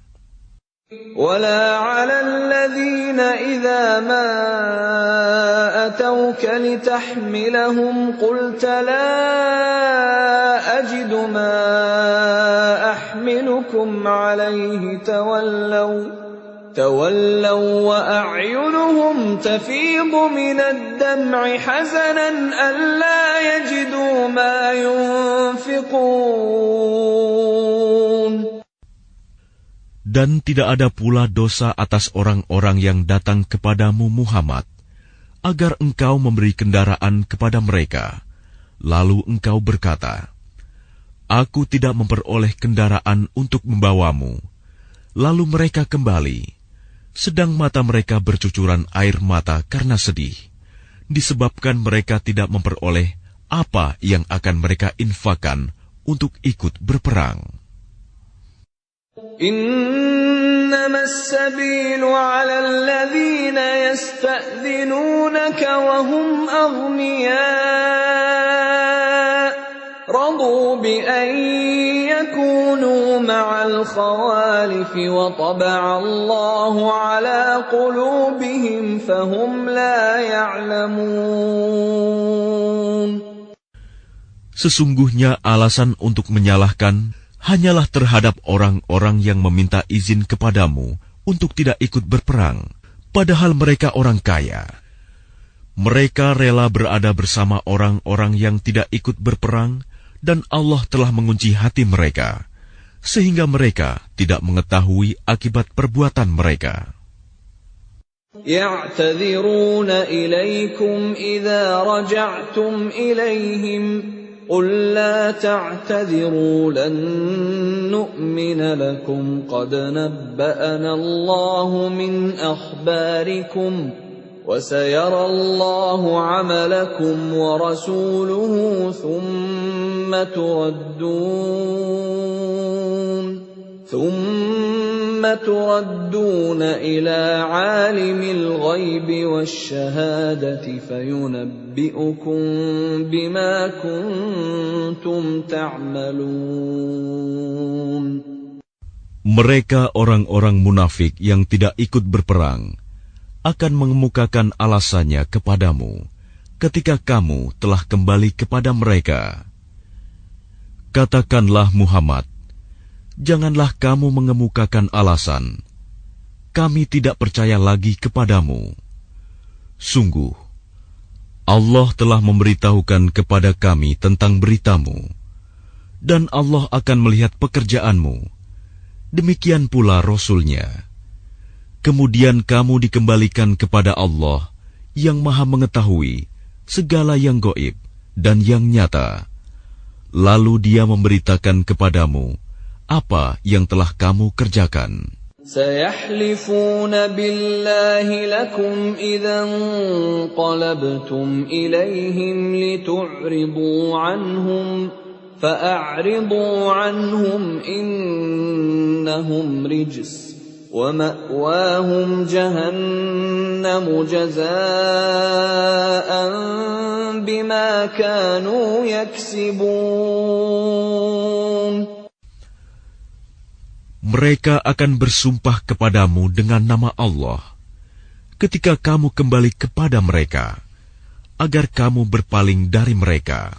Speaker 1: ولا على الذين إذا ما أتوك لتحملهم قلت لا أجد ما أحملكم عليه تولوا وأعينهم تفيض من الدمع حزنا ألا يجدوا ما ينفقون.
Speaker 2: Dan tidak ada pula dosa atas orang-orang yang datang kepadamu Muhammad, agar engkau memberi kendaraan kepada mereka. Lalu engkau berkata, Aku tidak memperoleh kendaraan untuk membawamu. Lalu mereka kembali, sedang mata mereka bercucuran air mata karena sedih, disebabkan mereka tidak memperoleh apa yang akan mereka infakkan untuk ikut berperang.
Speaker 1: إنما السبيل على الذين يستأذنونك وهم أغنياء رضوا بأن يكونوا مع الخوالف وطبع الله على قلوبهم فهم لا يعلمون.
Speaker 2: Sesungguhnya alasan untuk menyalahkan hanyalah terhadap orang-orang yang meminta izin kepadamu untuk tidak ikut berperang, padahal mereka orang kaya. Mereka rela berada bersama orang-orang yang tidak ikut berperang, dan Allah telah mengunci hati mereka, sehingga mereka tidak mengetahui akibat perbuatan mereka.
Speaker 1: يَعْتَذِرُونَ إِلَيْكُمْ إِذَا رَجَعْتُمْ إِلَيْهِمْ قُل لَّا تَعْتَذِرُوا لَن نُّؤْمِنَ لَكُمْ قَدْ نَبَّأَنَا اللَّهُ مِنْ أَخْبَارِكُمْ وَسَيَرَى اللَّهُ عَمَلَكُمْ وَرَسُولُهُ ثُمَّ تُرَدُّونَ إِلَى عَالِمِ الْغَيْبِ وَالشَّهَادَةِ فَيُنَبِّئُكُم بِمَا كُنتُمْ تَعْمَلُونَ.
Speaker 2: Mereka orang-orang munafik yang tidak ikut berperang akan mengemukakan alasannya kepadamu ketika kamu telah kembali kepada mereka. Katakanlah Muhammad, janganlah kamu mengemukakan alasan, kami tidak percaya lagi kepadamu. Sungguh, Allah telah memberitahukan kepada kami tentang beritamu, dan Allah akan melihat pekerjaanmu. Demikian pula Rasul-Nya. Kemudian kamu dikembalikan kepada Allah yang Maha Mengetahui segala yang gaib dan yang nyata. Lalu Dia memberitakan kepadamu apa yang telah kamu kerjakan.
Speaker 1: سَيَحْلِفُونَ بِاللَّهِ لَكُمْ إِذَا انقَلَبْتُمْ إِلَيْهِمْ لِتُعْرِضُوا عَنْهُمْ فَأَعْرِضُوا عَنْهُمْ إِنَّهُمْ رِجْسٌ وَمَأْوَاهُمْ جَهَنَّمُ جَزَاءً بِمَا كَانُوا يَكْسِبُونَ.
Speaker 2: Mereka akan bersumpah kepadamu dengan nama Allah ketika kamu kembali kepada mereka, agar kamu berpaling dari mereka.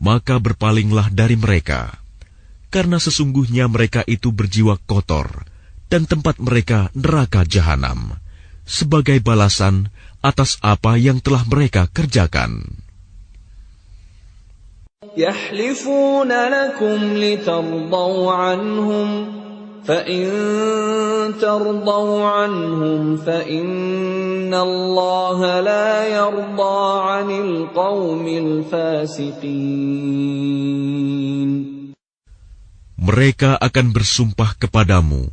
Speaker 2: Maka berpalinglah dari mereka, karena sesungguhnya mereka itu berjiwa kotor, dan tempat mereka neraka jahanam, sebagai balasan atas apa yang telah mereka kerjakan.
Speaker 1: يَحْلِفُونَ لَكُمْ لِتَرْضَوْا عَنْهُمْ فَإِن تَرْضَوْا عَنْهُمْ فَإِنَّ اللَّهَ لَا يَرْضَىٰ عَنِ الْقَوْمِ الْفَاسِقِينَ.
Speaker 2: Mereka akan bersumpah kepadamu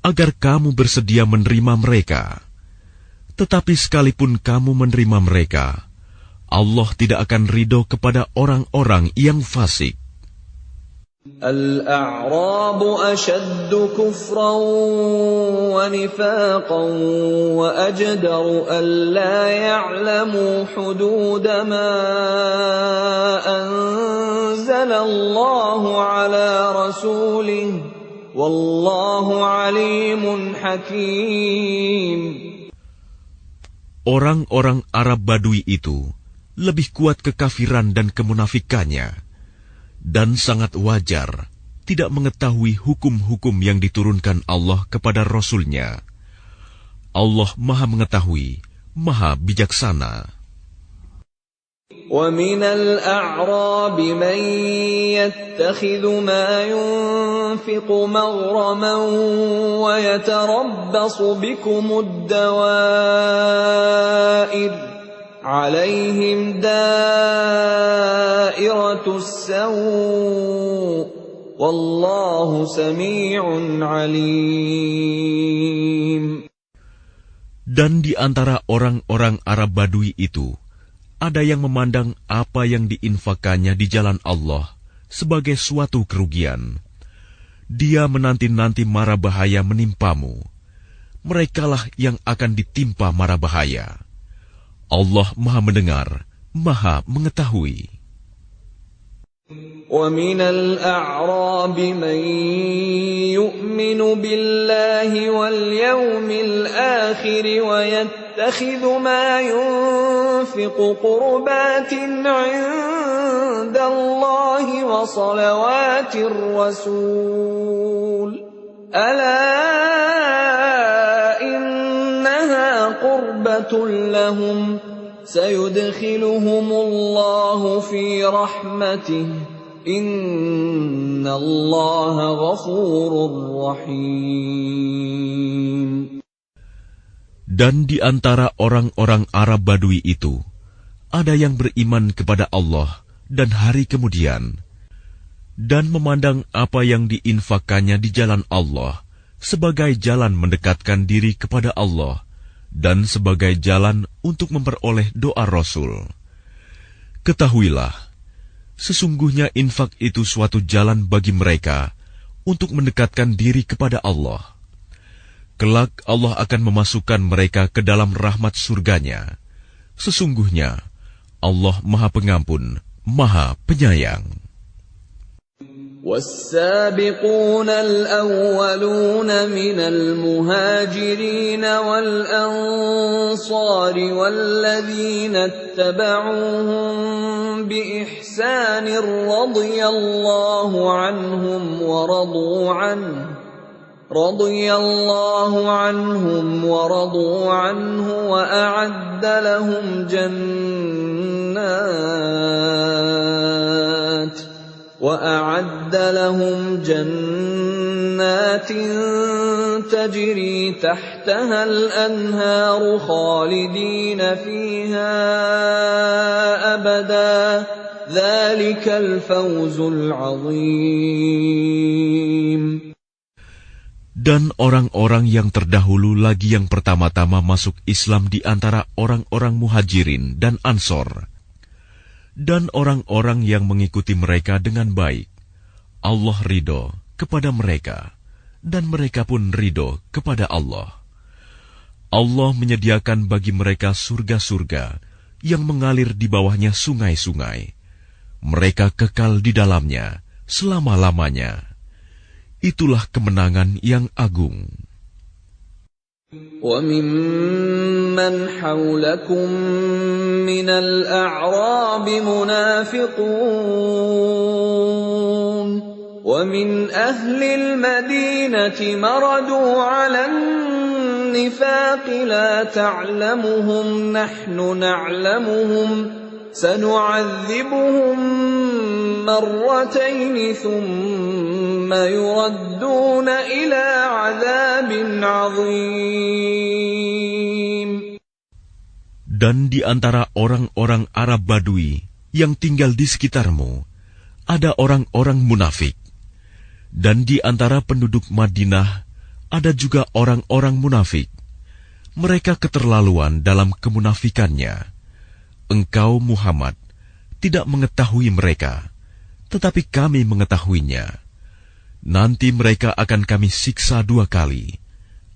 Speaker 2: agar kamu bersedia menerima mereka. Tetapi sekalipun kamu menerima mereka, Allah tidak akan ridho kepada orang-orang yang fasik.
Speaker 1: الْأَعْرَابُ أَشَدُّ كُفْرًا وَنِفَاقًا وَأَجْدَرُ أَلَّا يَعْلَمُوا حُدُودَ مَا أَنزَلَ اللَّهُ عَلَى رَسُولِهِ وَاللَّهُ عَلِيمٌ حَكِيمٌ.
Speaker 2: Orang-orang Arab Badui itu lebih kuat kekafiran dan kemunafikannya, dan sangat wajar tidak mengetahui hukum-hukum yang diturunkan Allah kepada Rasul-Nya. Allah Maha Mengetahui, Maha Bijaksana.
Speaker 1: وَمِنَ الْأَعْرَابِ مَن يَتَّخِذُ مَا يُنفِقُ مَغْرَمًا وَيَتَرَبَّصُ بِكُمُ الدَّوَائِرَ عَلَيْهِمْ دَائِرَةُ السَّوْءِ وَاللَّهُ سَمِيعٌ عَلِيمٌ.
Speaker 2: Dan di antara orang-orang Arab Badui itu, ada yang memandang apa yang diinfakannya di jalan Allah sebagai suatu kerugian. Dia menanti-nanti mara bahaya menimpamu. Merekalah yang akan ditimpa mara bahaya. Allah Maha Mendengar, Maha Mengetahui.
Speaker 1: وَمِنَ الْأَعْرَابِ مَن يُؤْمِنُ بِاللَّهِ وَالْيَوْمِ الْآخِرِ وَيَتَّخِذُ مَا يُنفِقُ قُرُبَاتٍ عِندَ اللَّهِ وَصَلَوَاتِ الرَّسُولِ أَلَا إِنَّهَا قُرْبَةٌ لَّهُمْ سَيُدْخِلُهُمُ اللَّهُ فِي رَحْمَتِهِ إِنَّ اللَّهَ غَفُورٌ رَّحِيمٌ.
Speaker 2: Dan di antara orang-orang Arab Badui itu, ada yang beriman kepada Allah dan hari kemudian, dan memandang apa yang diinfakkannya di jalan Allah sebagai jalan mendekatkan diri kepada Allah, dan sebagai jalan untuk memperoleh doa Rasul. Ketahuilah, sesungguhnya infak itu suatu jalan bagi mereka untuk mendekatkan diri kepada Allah. Kelak Allah akan memasukkan mereka ke dalam rahmat surganya. Sesungguhnya Allah Maha Pengampun, Maha Penyayang.
Speaker 1: وَالسَّابِقُونَ الْأَوَّلُونَ مِنَ الْمُهَاجِرِينَ وَالْأَنصَارِ وَالَّذِينَ اتَّبَعُوهُم بِإِحْسَانٍ رَّضِيَ اللَّهُ عَنْهُمْ وَرَضُوا عَنْهُ وَأَعَدَّ لهم جنات تجري تحتها الأنهار خالدين فيها أبدا ذلك الفوز العظيم.
Speaker 2: Dan orang-orang yang terdahulu lagi yang pertama-tama masuk Islam di antara orang-orang Muhajirin dan Ansor, dan orang-orang yang mengikuti mereka dengan baik, Allah ridho kepada mereka, dan mereka pun ridho kepada Allah. Allah menyediakan bagi mereka surga-surga yang mengalir di bawahnya sungai-sungai. Mereka kekal di dalamnya selama-lamanya. Itulah kemenangan yang agung.
Speaker 1: وَمِمَّنْ حَوْلَكُمْ مِنَ الْأَعْرَابِ مُنَافِقُونَ وَمِنْ أَهْلِ الْمَدِينَةِ مَرَدُوا عَلَى النِّفَاقِ لَا تَعْلَمُهُمْ نَحْنُ نَعْلَمُهُمْ سَنُعَذِّبُهُمْ مرتين ثم يردون إلى عذاب عظيم.
Speaker 2: Dan di antara orang-orang Arab Badui yang tinggal di sekitarmu, ada orang-orang munafik. Dan di antara penduduk Madinah, ada juga orang-orang munafik. Mereka keterlaluan dalam kemunafikannya. Engkau, Muhammad, tidak mengetahui mereka, tetapi kami mengetahuinya. Nanti mereka akan kami siksa 2 kali.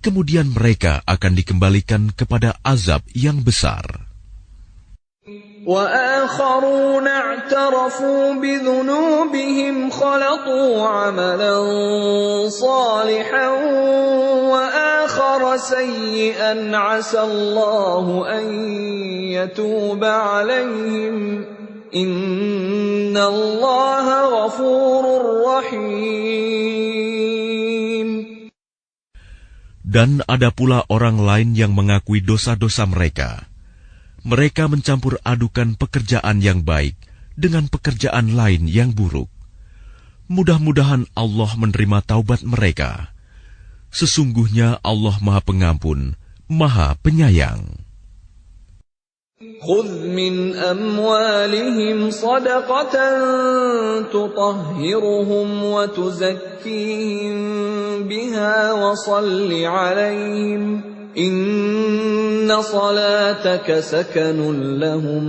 Speaker 2: Kemudian mereka akan dikembalikan kepada azab yang besar.
Speaker 1: وَآخَرُونَ اعْتَرَفُوا بِذُنُوبِهِمْ خَلَطُوا عَمَلًا صَالِحًا وَآخَرَ سَيِّئًا عَسَى اللَّهُ أَن يَتُوبَ عَلَيْهِمْ إِنَّ اللَّهَ غَفُورٌ رَّحِيمٌ.
Speaker 2: Dan ada pula orang lain yang mengakui dosa-dosa mereka. Mereka mencampur adukan pekerjaan yang baik dengan pekerjaan lain yang buruk. Mudah-mudahan Allah menerima taubat mereka. Sesungguhnya Allah Maha Pengampun, Maha Penyayang.
Speaker 1: خُذْ مِنْ أَمْوَالِهِمْ صَدَقَةً تُطَهِّرُهُمْ وَتُزَكِّيهِمْ بِهَا وَصَلِّ عَلَيْهِمْ إِنَّ صَلَاتَكَ سَكَنٌ لَهُمْ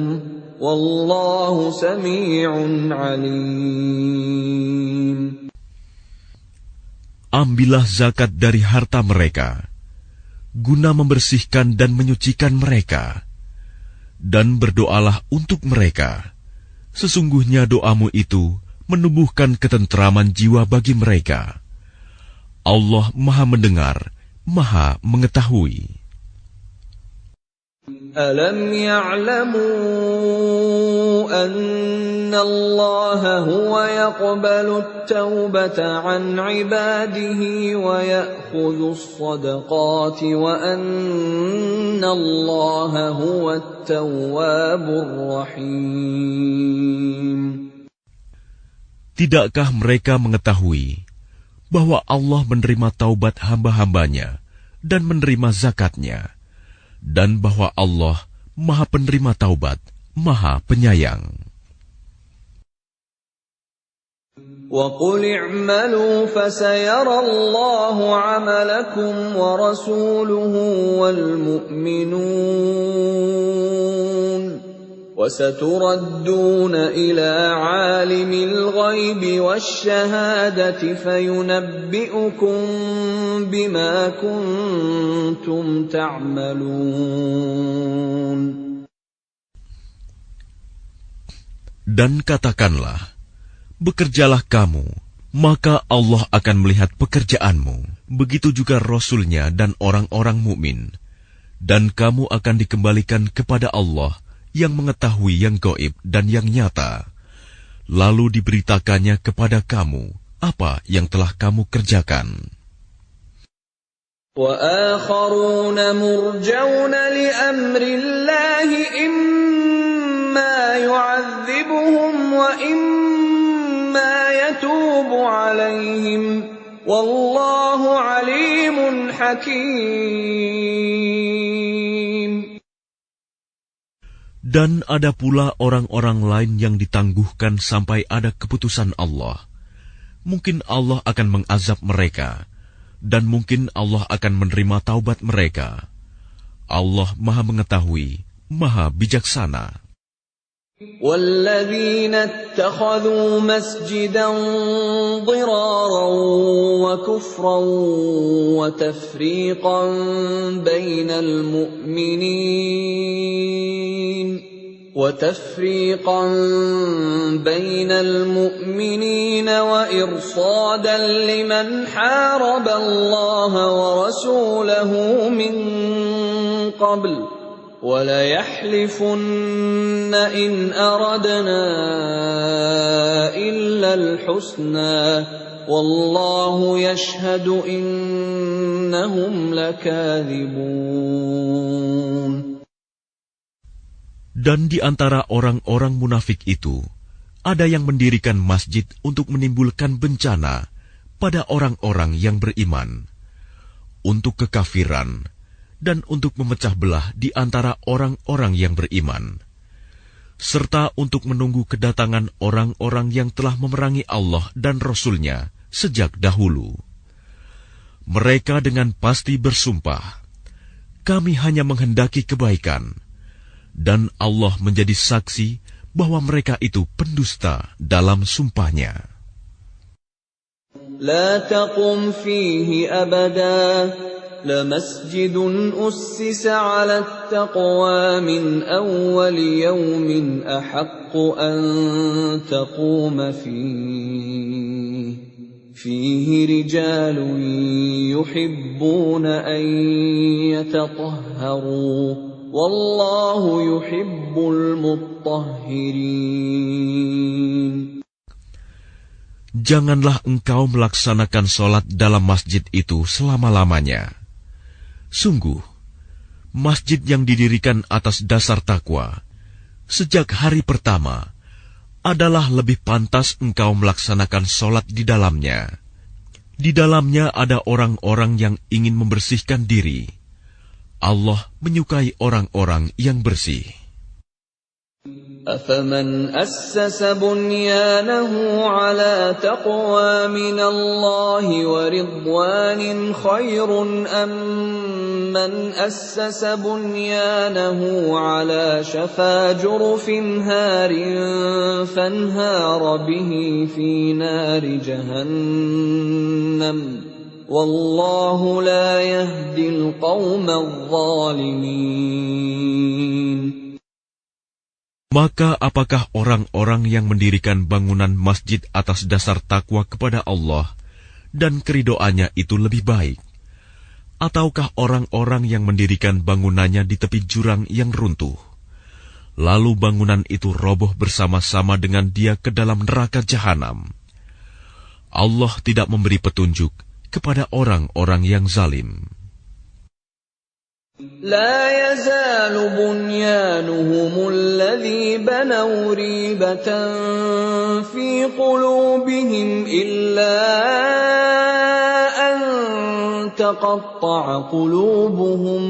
Speaker 1: وَاللَّهُ سَمِيعٌ عَلِيمٌ.
Speaker 2: Ambillah zakat dari harta mereka, guna membersihkan dan menyucikan mereka. Dan berdoalah untuk mereka. Sesungguhnya doamu itu menumbuhkan ketentraman jiwa bagi mereka. Allah Maha Mendengar, Maha Mengetahui.
Speaker 1: Alam ya'lamu anna Allah huwa yaqbalu at-taubata 'an 'ibadihi wa ya'khudhu as-sadaqati wa anna Allah huwa at-tawwabur rahim.
Speaker 2: Tidakkah mereka mengetahui bahwa Allah menerima taubat hamba-hambanya dan menerima zakatnya, dan bahwa Allah Maha Penerima Taubat, Maha Penyayang.
Speaker 1: وَقُلِ اعْمَلُوا فَسَيَرَى اللَّهُ عَمَلَكُمْ وَرَسُولُهُ وَالْمُؤْمِنُونَ وَسَتُرَدُّونَ إِلَى عَالِمِ الْغَيْبِ وَالشَّهَادَةِ فَيُنَبِّئُكُم بِمَا كُنتُمْ تَعْمَلُونَ.
Speaker 2: Dan katakanlah, bekerjalah kamu, maka Allah akan melihat pekerjaanmu. Begitu juga Rasul-Nya dan orang-orang mukmin. Dan kamu akan dikembalikan kepada Allah yang mengetahui yang gaib dan yang nyata. Lalu diberitakannya kepada kamu apa yang telah kamu kerjakan.
Speaker 1: وَآخَرُونَ مُرْجَوْنَ لِأَمْرِ اللَّهِ إِمَّا يُعَذِّبُهُمْ وَإِمَّا يَتُوبُ عَلَيْهِمْ وَاللَّهُ عَلِيمٌ حَكِيمٌ.
Speaker 2: Dan ada pula orang-orang lain yang ditangguhkan sampai ada keputusan Allah. Mungkin Allah akan mengazab mereka, dan mungkin Allah akan menerima taubat mereka. Allah Maha Mengetahui, Maha Bijaksana.
Speaker 1: وَالَّذِينَ اتَّخَذُوا مَسْجِدًا ضِرَارًا وَكُفْرًا وَتَفْرِيقًا بَيْنَ الْمُؤْمِنِينَ وَإِرْصَادًا لِمَنْ حَارَبَ اللَّهَ وَرَسُولَهُ مِنْ قَبْلُ وَلَيَحْلِفُنَّ إِنْ أَرَدْنَا إِلَّا الْحُسْنَى وَاللَّهُ يَشْهَدُ إِنَّهُمْ لَكَاذِبُونَ.
Speaker 2: Dan di antara orang-orang munafik itu, ada yang mendirikan masjid untuk menimbulkan bencana pada orang-orang yang beriman, untuk kekafiran, dan untuk memecah belah di antara orang-orang yang beriman, serta untuk menunggu kedatangan orang-orang yang telah memerangi Allah dan Rasul-Nya sejak dahulu. Mereka dengan pasti bersumpah, kami hanya menghendaki kebaikan, dan Allah menjadi saksi bahwa mereka itu pendusta dalam sumpahnya.
Speaker 1: La taqum fihi abada لمسجد أسس على التقوى من أول يوم أحق أن تقوم فيه رجال يحبون أن يتطهروا والله يحب المطهرين.
Speaker 2: Janganlah engkau melaksanakan sholat dalam masjid itu selama-lamanya. Sungguh, masjid yang didirikan atas dasar takwa sejak hari pertama adalah lebih pantas engkau melaksanakan sholat di dalamnya. Di dalamnya ada orang-orang yang ingin membersihkan diri. Allah menyukai orang-orang yang bersih.
Speaker 1: أَفَمَنْ أَسَّسَ بُنْيَانَهُ عَلَى تَقْوَى مِنَ اللَّهِ وَرِضْوَانٍ خَيْرٌ أَمْ مَنْ أَسَّسَ بُنْيَانَهُ عَلَى شَفَا جُرُفٍ هَارٍ فَانْهَارَ بِهِ فِي نَارِ جَهَنَّمَ وَاللَّهُ لَا يَهْدِي الْقَوْمَ الظَّالِمِينَ.
Speaker 2: Maka apakah orang-orang yang mendirikan bangunan masjid atas dasar takwa kepada Allah dan keridoannya itu lebih baik? Ataukah orang-orang yang mendirikan bangunannya di tepi jurang yang runtuh, lalu bangunan itu roboh bersama-sama dengan dia ke dalam neraka jahanam? Allah tidak memberi petunjuk kepada orang-orang yang zalim.
Speaker 1: لا يزال بنيانهم الذي بنوا ريبة في قلوبهم إلا أن تقطع قلوبهم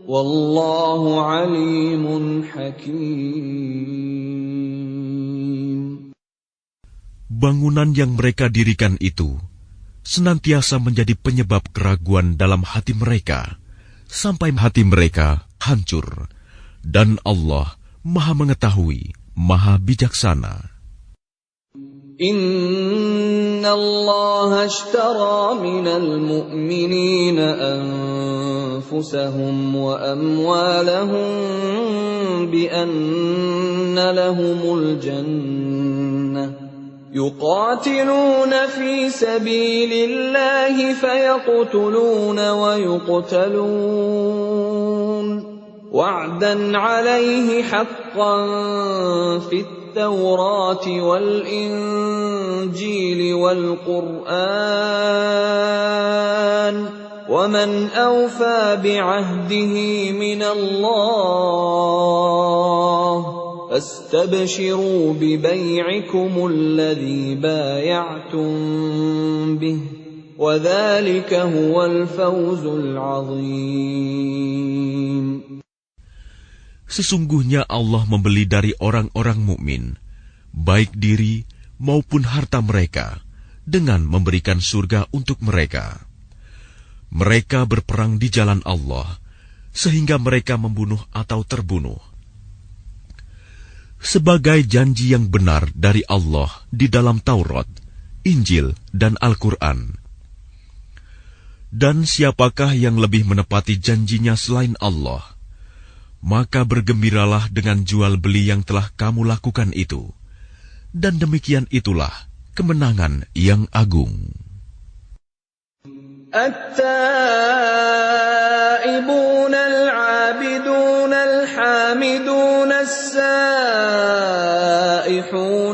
Speaker 1: والله عليم حكيم.
Speaker 2: Bangunan yang mereka dirikan itu senantiasa menjadi penyebab keraguan dalam hati mereka, sampai hati mereka hancur, dan Allah Maha Mengetahui, Maha Bijaksana.
Speaker 1: Inna Allah ashtara minal mu'minina anfusahum wa amwalahum bi anna lahumul jannah. يقاتلون في سبيل الله فيقتلون ويقتلون وعدا عليه حقا في التوراة والإنجيل والقرآن ومن أوفى بعهده من الله فاستبشروا ببيعكم الذي بايعتم به وذلك هو الفوز العظيم.
Speaker 2: Sesungguhnya Allah membeli dari orang-orang mukmin, baik diri maupun harta mereka, dengan memberikan surga untuk mereka. Mereka berperang di jalan Allah, sehingga mereka membunuh atau terbunuh. Sebagai janji yang benar dari Allah di dalam Taurat, Injil, dan Al-Quran. Dan siapakah yang lebih menepati janjinya selain Allah? Maka bergembiralah dengan jual beli yang telah kamu lakukan itu. Dan demikian itulah kemenangan yang agung.
Speaker 1: التائبون العابدون الحامدون السائحون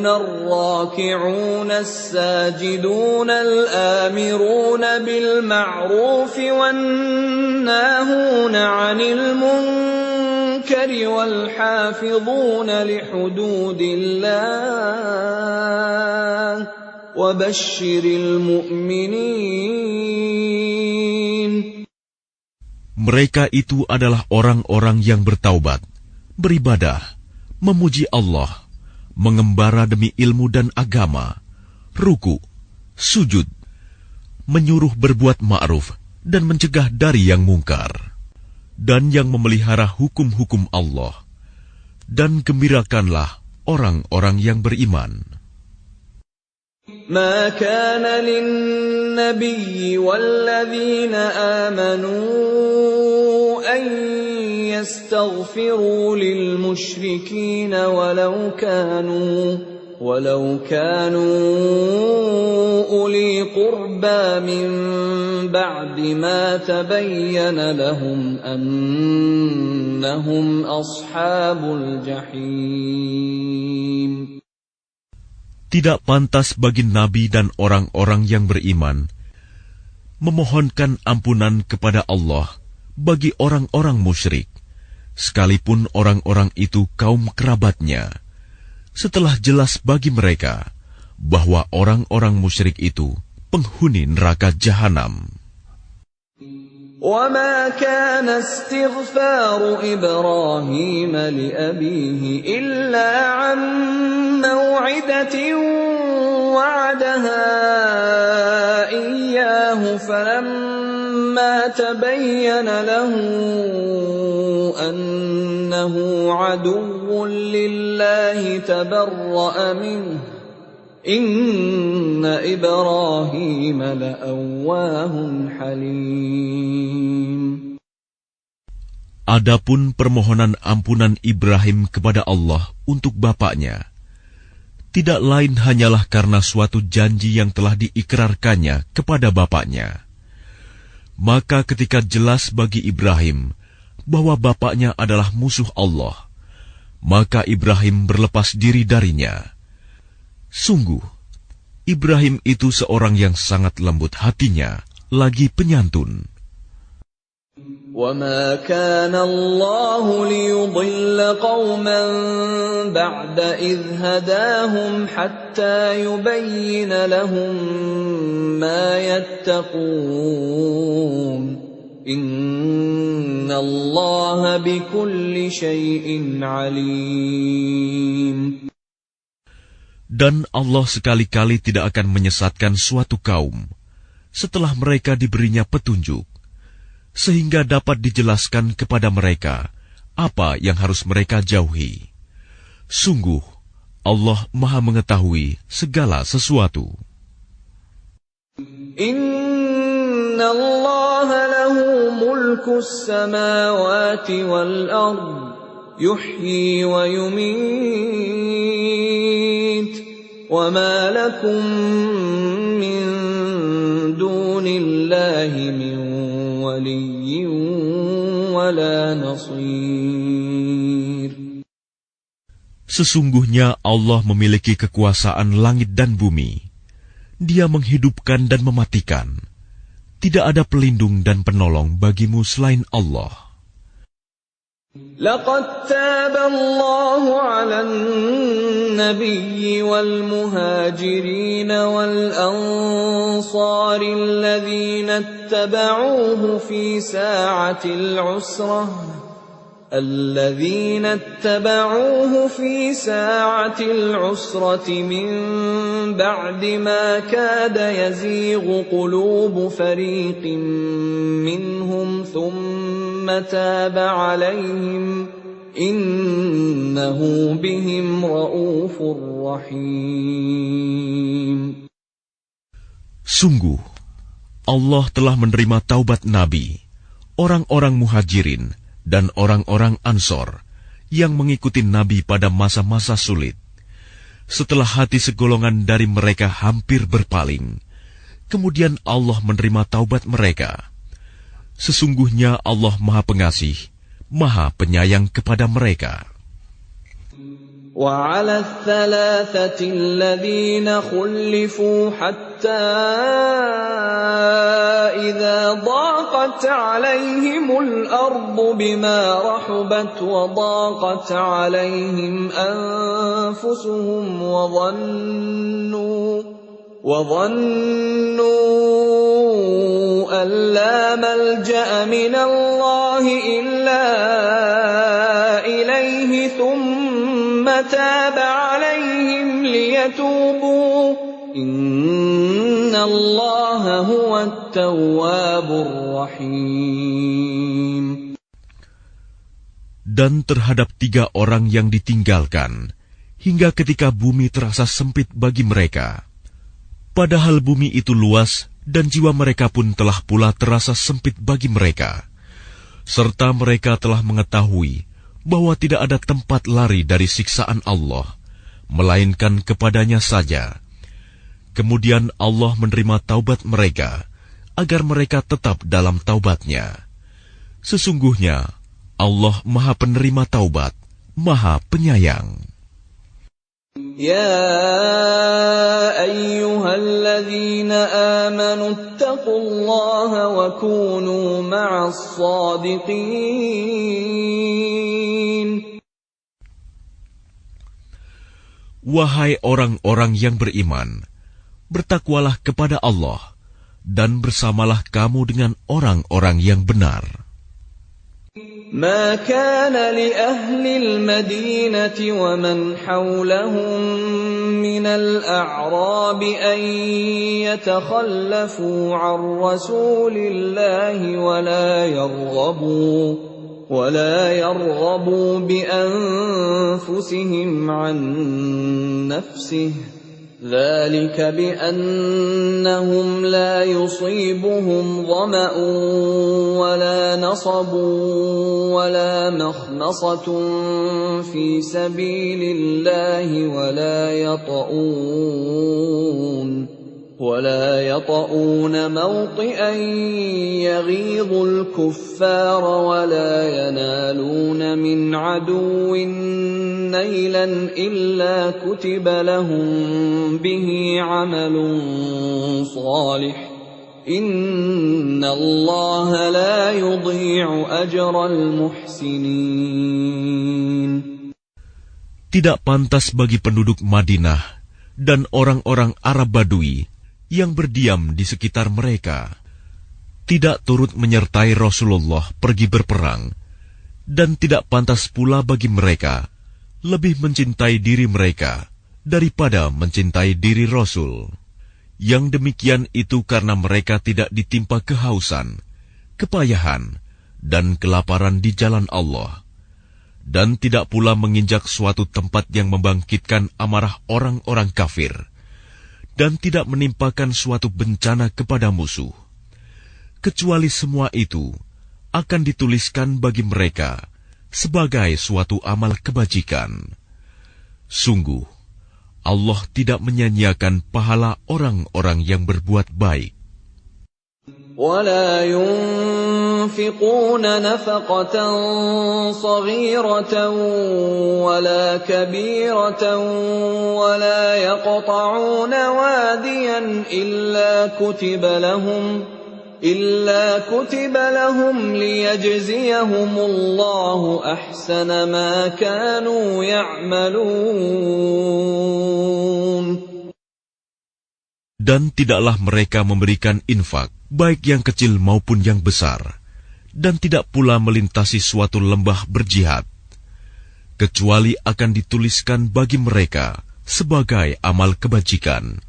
Speaker 1: الراكعون الساجدون الآمرون بالمعروف والناهون عن المنكر والحافظون لحدود الله وبشر المؤمنين.
Speaker 2: Mereka itu adalah orang-orang yang bertaubat, beribadah, memuji Allah, mengembara demi ilmu dan agama, ruku, sujud, menyuruh berbuat ma'ruf dan mencegah dari yang mungkar, dan yang memelihara hukum-hukum Allah. Dan gembirakanlah orang-orang yang beriman.
Speaker 1: ما كان للنبي والذين آمنوا أن يستغفروا للمشركين ولو كانوا أولي قربى من بعد ما تبين لهم أنهم أصحاب الجحيم.
Speaker 2: Tidak pantas bagi Nabi dan orang-orang yang beriman memohonkan ampunan kepada Allah bagi orang-orang musyrik, sekalipun orang-orang itu kaum kerabatnya, setelah jelas bagi mereka bahwa orang-orang musyrik itu penghuni neraka jahanam.
Speaker 1: وَمَا كَانَ اسْتِغْفَارُ إِبْرَاهِيمَ لِأَبِيهِ إِلَّا عَن مَّوْعِدَةٍ وَعَدَهَا إِيَّاهُ فَلَمَّا تَبَيَّنَ لَهُ أَنَّهُ عَدُوٌّ لِّلَّهِ تَبَرَّأَ مِنْهُ Inna Ibrahim la'awwahun halim.
Speaker 2: Adapun permohonan ampunan Ibrahim kepada Allah untuk bapaknya, tidak lain hanyalah karena suatu janji yang telah diikrarkannya kepada bapaknya. Maka ketika jelas bagi Ibrahim bahwa bapaknya adalah musuh Allah, maka Ibrahim berlepas diri darinya. Sungguh, Ibrahim itu seorang yang sangat lembut hatinya, lagi penyantun.
Speaker 1: وَمَا كَانَ اللَّهُ لِيُضِلَّ قَوْمًا بَعْدَ إِذْ هَدَاهُمْ حَتَّى يُبَيِّنَ لَهُم مَّا يَتَّقُونَ إِنَّ اللَّهَ بِكُلِّ شَيْءٍ عَلِيمٌ.
Speaker 2: Dan Allah sekali-kali tidak akan menyesatkan suatu kaum setelah mereka diberinya petunjuk, sehingga dapat dijelaskan kepada mereka apa yang harus mereka jauhi. Sungguh, Allah Maha Mengetahui segala sesuatu.
Speaker 1: Inna Allah lahu mulkus samawati wal ard, yuhyi wa yumit, wa ma lakum min dunillahi min waliyyin wala nasir.
Speaker 2: Sesungguhnya Allah memiliki kekuasaan langit dan bumi. Dia menghidupkan dan mematikan. Tidak ada pelindung dan penolong bagimu selain Allah.
Speaker 1: لقد تاب الله على النبي والمهاجرين والأنصار الذين اتبعوه في ساعة العسرة من بعد ما كاد يزيغ قلوب فريق منهم ثم تاب عليهم إنه بهم رءوف رحيم.
Speaker 2: Sungguh, Allah telah menerima taubat Nabi, orang-orang muhajirin, dan orang-orang Ansor yang mengikuti Nabi pada masa-masa sulit. Setelah hati segolongan dari mereka hampir berpaling, kemudian Allah menerima taubat mereka. Sesungguhnya Allah Maha Pengasih, Maha Penyayang kepada mereka.
Speaker 1: وعلى الثلاثة الذين خلفوا حتى إذا ضاقت عليهم الأرض بما رحبت وضاقت عليهم أنفسهم وظنوا أن لا ملجأ من الله إلا إليه ثم تاب عليهم ليتوبوا إن الله هو التواب الرحيم.
Speaker 2: Dan terhadap 3 orang yang ditinggalkan, hingga ketika bumi terasa sempit bagi mereka. Padahal bumi itu luas, dan jiwa mereka pun telah pula terasa sempit bagi mereka. Serta mereka telah mengetahui bahwa tidak ada tempat lari dari siksaan Allah, melainkan kepadanya saja. Kemudian Allah menerima taubat mereka, agar mereka tetap dalam taubatnya. Sesungguhnya, Allah Maha Penerima Taubat, Maha Penyayang.
Speaker 1: يا أيها الذين آمنوا اتقوا الله وكونوا مع الصادقين.
Speaker 2: Wahai orang-orang yang beriman, bertakwalah kepada Allah, dan bersamalah kamu dengan orang-orang yang benar.
Speaker 1: ما كان لأهل المدينة ومن حولهم من الأعراب أن يتخلفوا عن رسول الله ولا يرغبوا بأنفسهم عن نفسه ذلك بأنهم لا يصيبهم ظمأ ولا نصب ولا مخمصة في سبيل الله ولا يطؤون موطئا يغيظ الكفار ولا ينالون من عدو نيلا إلا كتب لهم به عمل صالح إن الله لا يضيع أجر المحسنين.
Speaker 2: Tidak pantas bagi penduduk Madinah dan orang-orang Arab Badui yang berdiam di sekitar mereka, tidak turut menyertai Rasulullah pergi berperang, dan tidak pantas pula bagi mereka lebih mencintai diri mereka daripada mencintai diri Rasul. Yang demikian itu karena mereka tidak ditimpa kehausan, kepayahan, dan kelaparan di jalan Allah, dan tidak pula menginjak suatu tempat yang membangkitkan amarah orang-orang kafir, dan tidak menimpakan suatu bencana kepada musuh, kecuali semua itu akan dituliskan bagi mereka sebagai suatu amal kebajikan. Sungguh, Allah tidak menyanyiakan pahala orang-orang yang berbuat baik.
Speaker 1: ولا ينفقون نفقة صغيرة ولا كبيرة ولا يقطعون واديا إلا كتب لهم ليجزيهم الله أحسن ما كانوا يعملون.
Speaker 2: Dan tidaklah mereka memberikan infak, baik yang kecil maupun yang besar, dan tidak pula melintasi suatu lembah berjihad, kecuali akan dituliskan bagi mereka sebagai amal kebajikan,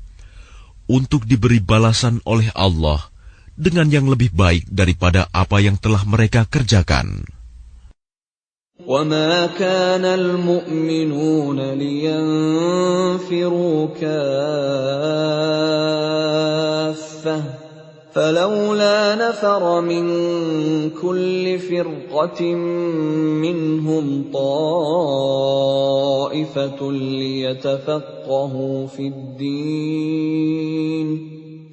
Speaker 2: untuk diberi balasan oleh Allah dengan yang lebih baik daripada apa yang telah mereka kerjakan.
Speaker 1: وَمَا كَانَ الْمُؤْمِنُونَ لِيَنْفِرُوا كَافَّةً فَلَوْلَا نَفَرَ مِنْ كُلِّ فِرْقَةٍ مِّنْهُمْ طَائِفَةٌ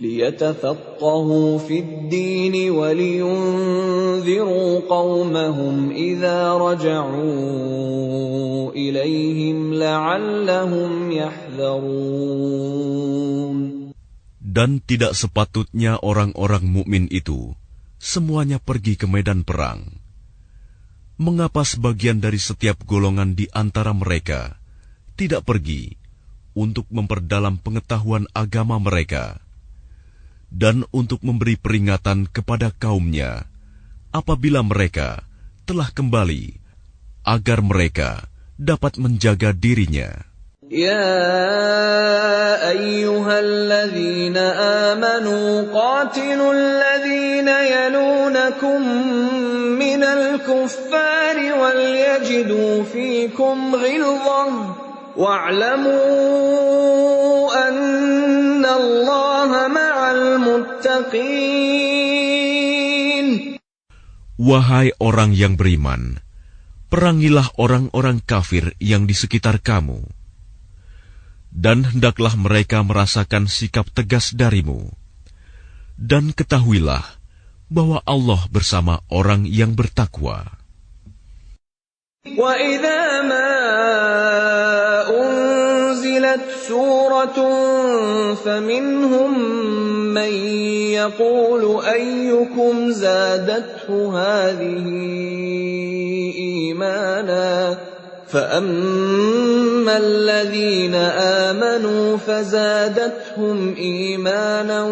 Speaker 1: ليتفقهوا في الدين ولينذروا قومهم إذا رجعوا إليهم لعلهم يحذرون.
Speaker 2: Dan tidak sepatutnya orang-orang mukmin itu semuanya pergi ke medan perang. Mengapa sebagian dari setiap golongan di antara mereka tidak pergi untuk memperdalam pengetahuan agama mereka, dan untuk memberi peringatan kepada kaumnya apabila mereka telah kembali, agar mereka dapat menjaga dirinya.
Speaker 1: Ya ayyuhalladzina amanu qatilul ladzina yalunakum minal kuffari wal yajidu fikum ghilzah wa'lamu anna Allaha ma'al muttaqin.
Speaker 2: Wahai orang yang beriman, perangilah orang-orang kafir yang di sekitar kamu, dan hendaklah mereka merasakan sikap tegas darimu. Dan ketahuilah bahwa Allah bersama orang yang bertakwa.
Speaker 1: Wa idza ma unzilat suratun faminhum man yaqulu ayyukum zadathu hadhihi imana فَأَمَّا الَّذِينَ آمَنُوا فَزَادَتْهُمْ إِيمَانًا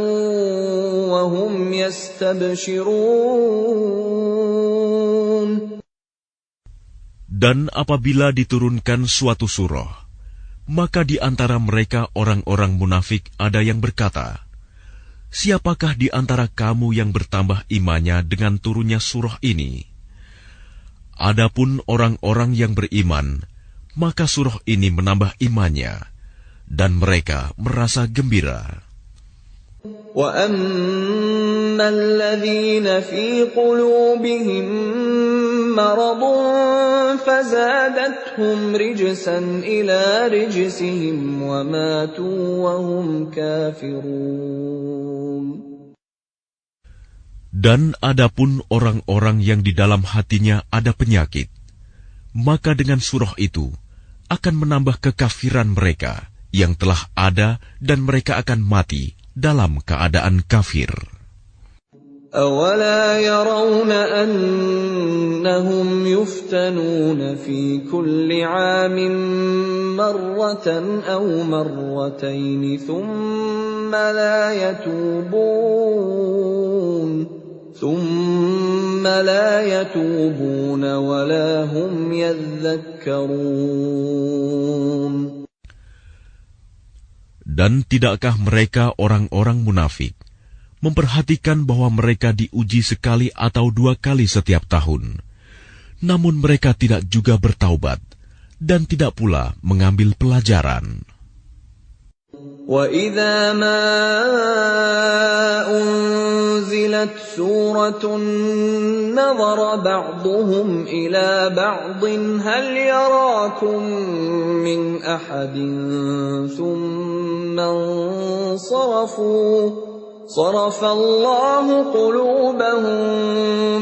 Speaker 1: وَهُمْ يَسْتَبْشِرُونَ.
Speaker 2: Dan apabila diturunkan suatu surah, maka di antara mereka orang-orang munafik ada yang berkata, "Siapakah di antara kamu yang bertambah imannya dengan turunnya surah ini?" Adapun orang-orang yang beriman, maka surah ini menambah imannya, dan mereka merasa gembira.
Speaker 1: وَأَمَّا الَّذِينَ فِي قُلُوبِهِم مَّرَضٌ فَزَادَتْهُمْ رِجْسًا إِلَىٰ رِجْسِهِمْ وَمَاتُوا وَهُمْ كَافِرُونَ.
Speaker 2: Dan adapun orang-orang yang di dalam hatinya ada penyakit, maka dengan surah itu akan menambah kekafiran mereka yang telah ada dan mereka akan mati dalam keadaan kafir.
Speaker 1: أَوَلَا يَرَوْنَ أَنَّهُمْ يُفْتَنُونَ فِي كُلِّ عَامٍ مَّرَّةً أَوْ مَرَّتَيْنِ ثُمَّ لَا يَتُوبُونَ وَلَا هُمْ يَذَّكَّرُونَ.
Speaker 2: Dan tidakkah mereka orang-orang munafik memperhatikan bahwa mereka diuji sekali atau 2 kali setiap tahun, namun mereka tidak juga bertaubat dan tidak pula mengambil pelajaran.
Speaker 1: وَإِذَا مَا أُنزِلَتْ سُورَةٌ نَظَرَ بَعْضُهُمْ إِلَى بَعْضٍ هَلْ يَرَاكُمْ مِنْ أَحَدٍ ثُمَّ انصَرَفُوا صَرَفَ اللَّهُ قُلُوبَهُم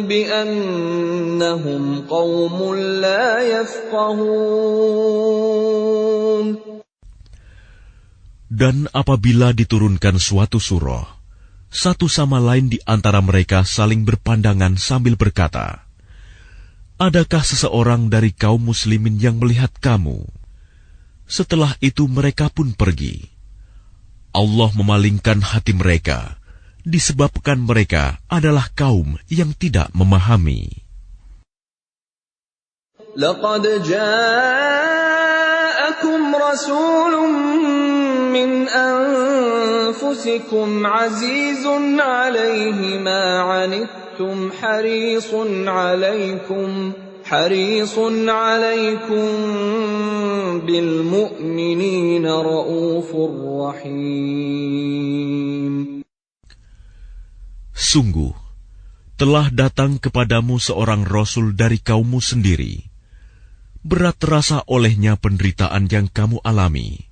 Speaker 1: بِأَنَّهُمْ قَوْمٌ لَّا يَفْقَهُونَ.
Speaker 2: Dan apabila diturunkan suatu surah, satu sama lain di antara mereka saling berpandangan sambil berkata, "Adakah seseorang dari kaum muslimin yang melihat kamu?" Setelah itu mereka pun pergi. Allah memalingkan hati mereka, disebabkan mereka adalah kaum yang tidak memahami.
Speaker 1: لَقَدْ جَاءَكُمْ رَسُولٌ مِّنْ أَنفُسِكُمْ عَزِيزٌ عَلَيْهِ مَا عَنِتُّمْ حَرِيصٌ عَلَيْكُمْ بِالْمُؤْمِنِينَ رَءُوفٌ رَّحِيمٌ.
Speaker 2: Sungguh, telah datang kepadamu seorang Rasul dari kaummu sendiri. Berat terasa olehnya penderitaan yang kamu alami.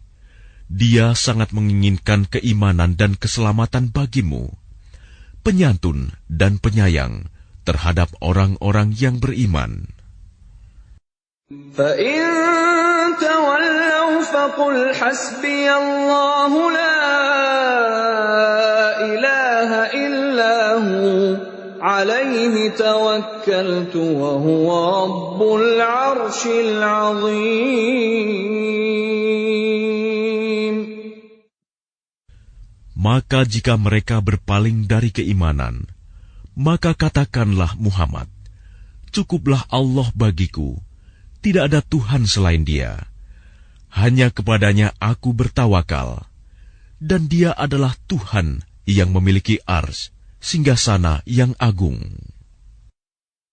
Speaker 2: Dia sangat menginginkan keimanan dan keselamatan bagimu, penyantun dan penyayang terhadap orang-orang yang beriman.
Speaker 1: فَإِن تَوَلَّوْا فَقُلْ حَسْبِيَ اللَّهُ لَا إِلَٰهَ إِلَّا هُوَ عَلَيْهِ تَوَكَّلْتُ وَهُوَ رَبُّ الْعَرْشِ الْعَظِيمِ.
Speaker 2: Maka jika mereka berpaling dari keimanan, maka katakanlah Muhammad, "Cukuplah Allah bagiku, tidak ada Tuhan selain Dia. Hanya kepadanya aku bertawakal, dan Dia adalah Tuhan yang memiliki arsy, singgasana yang agung."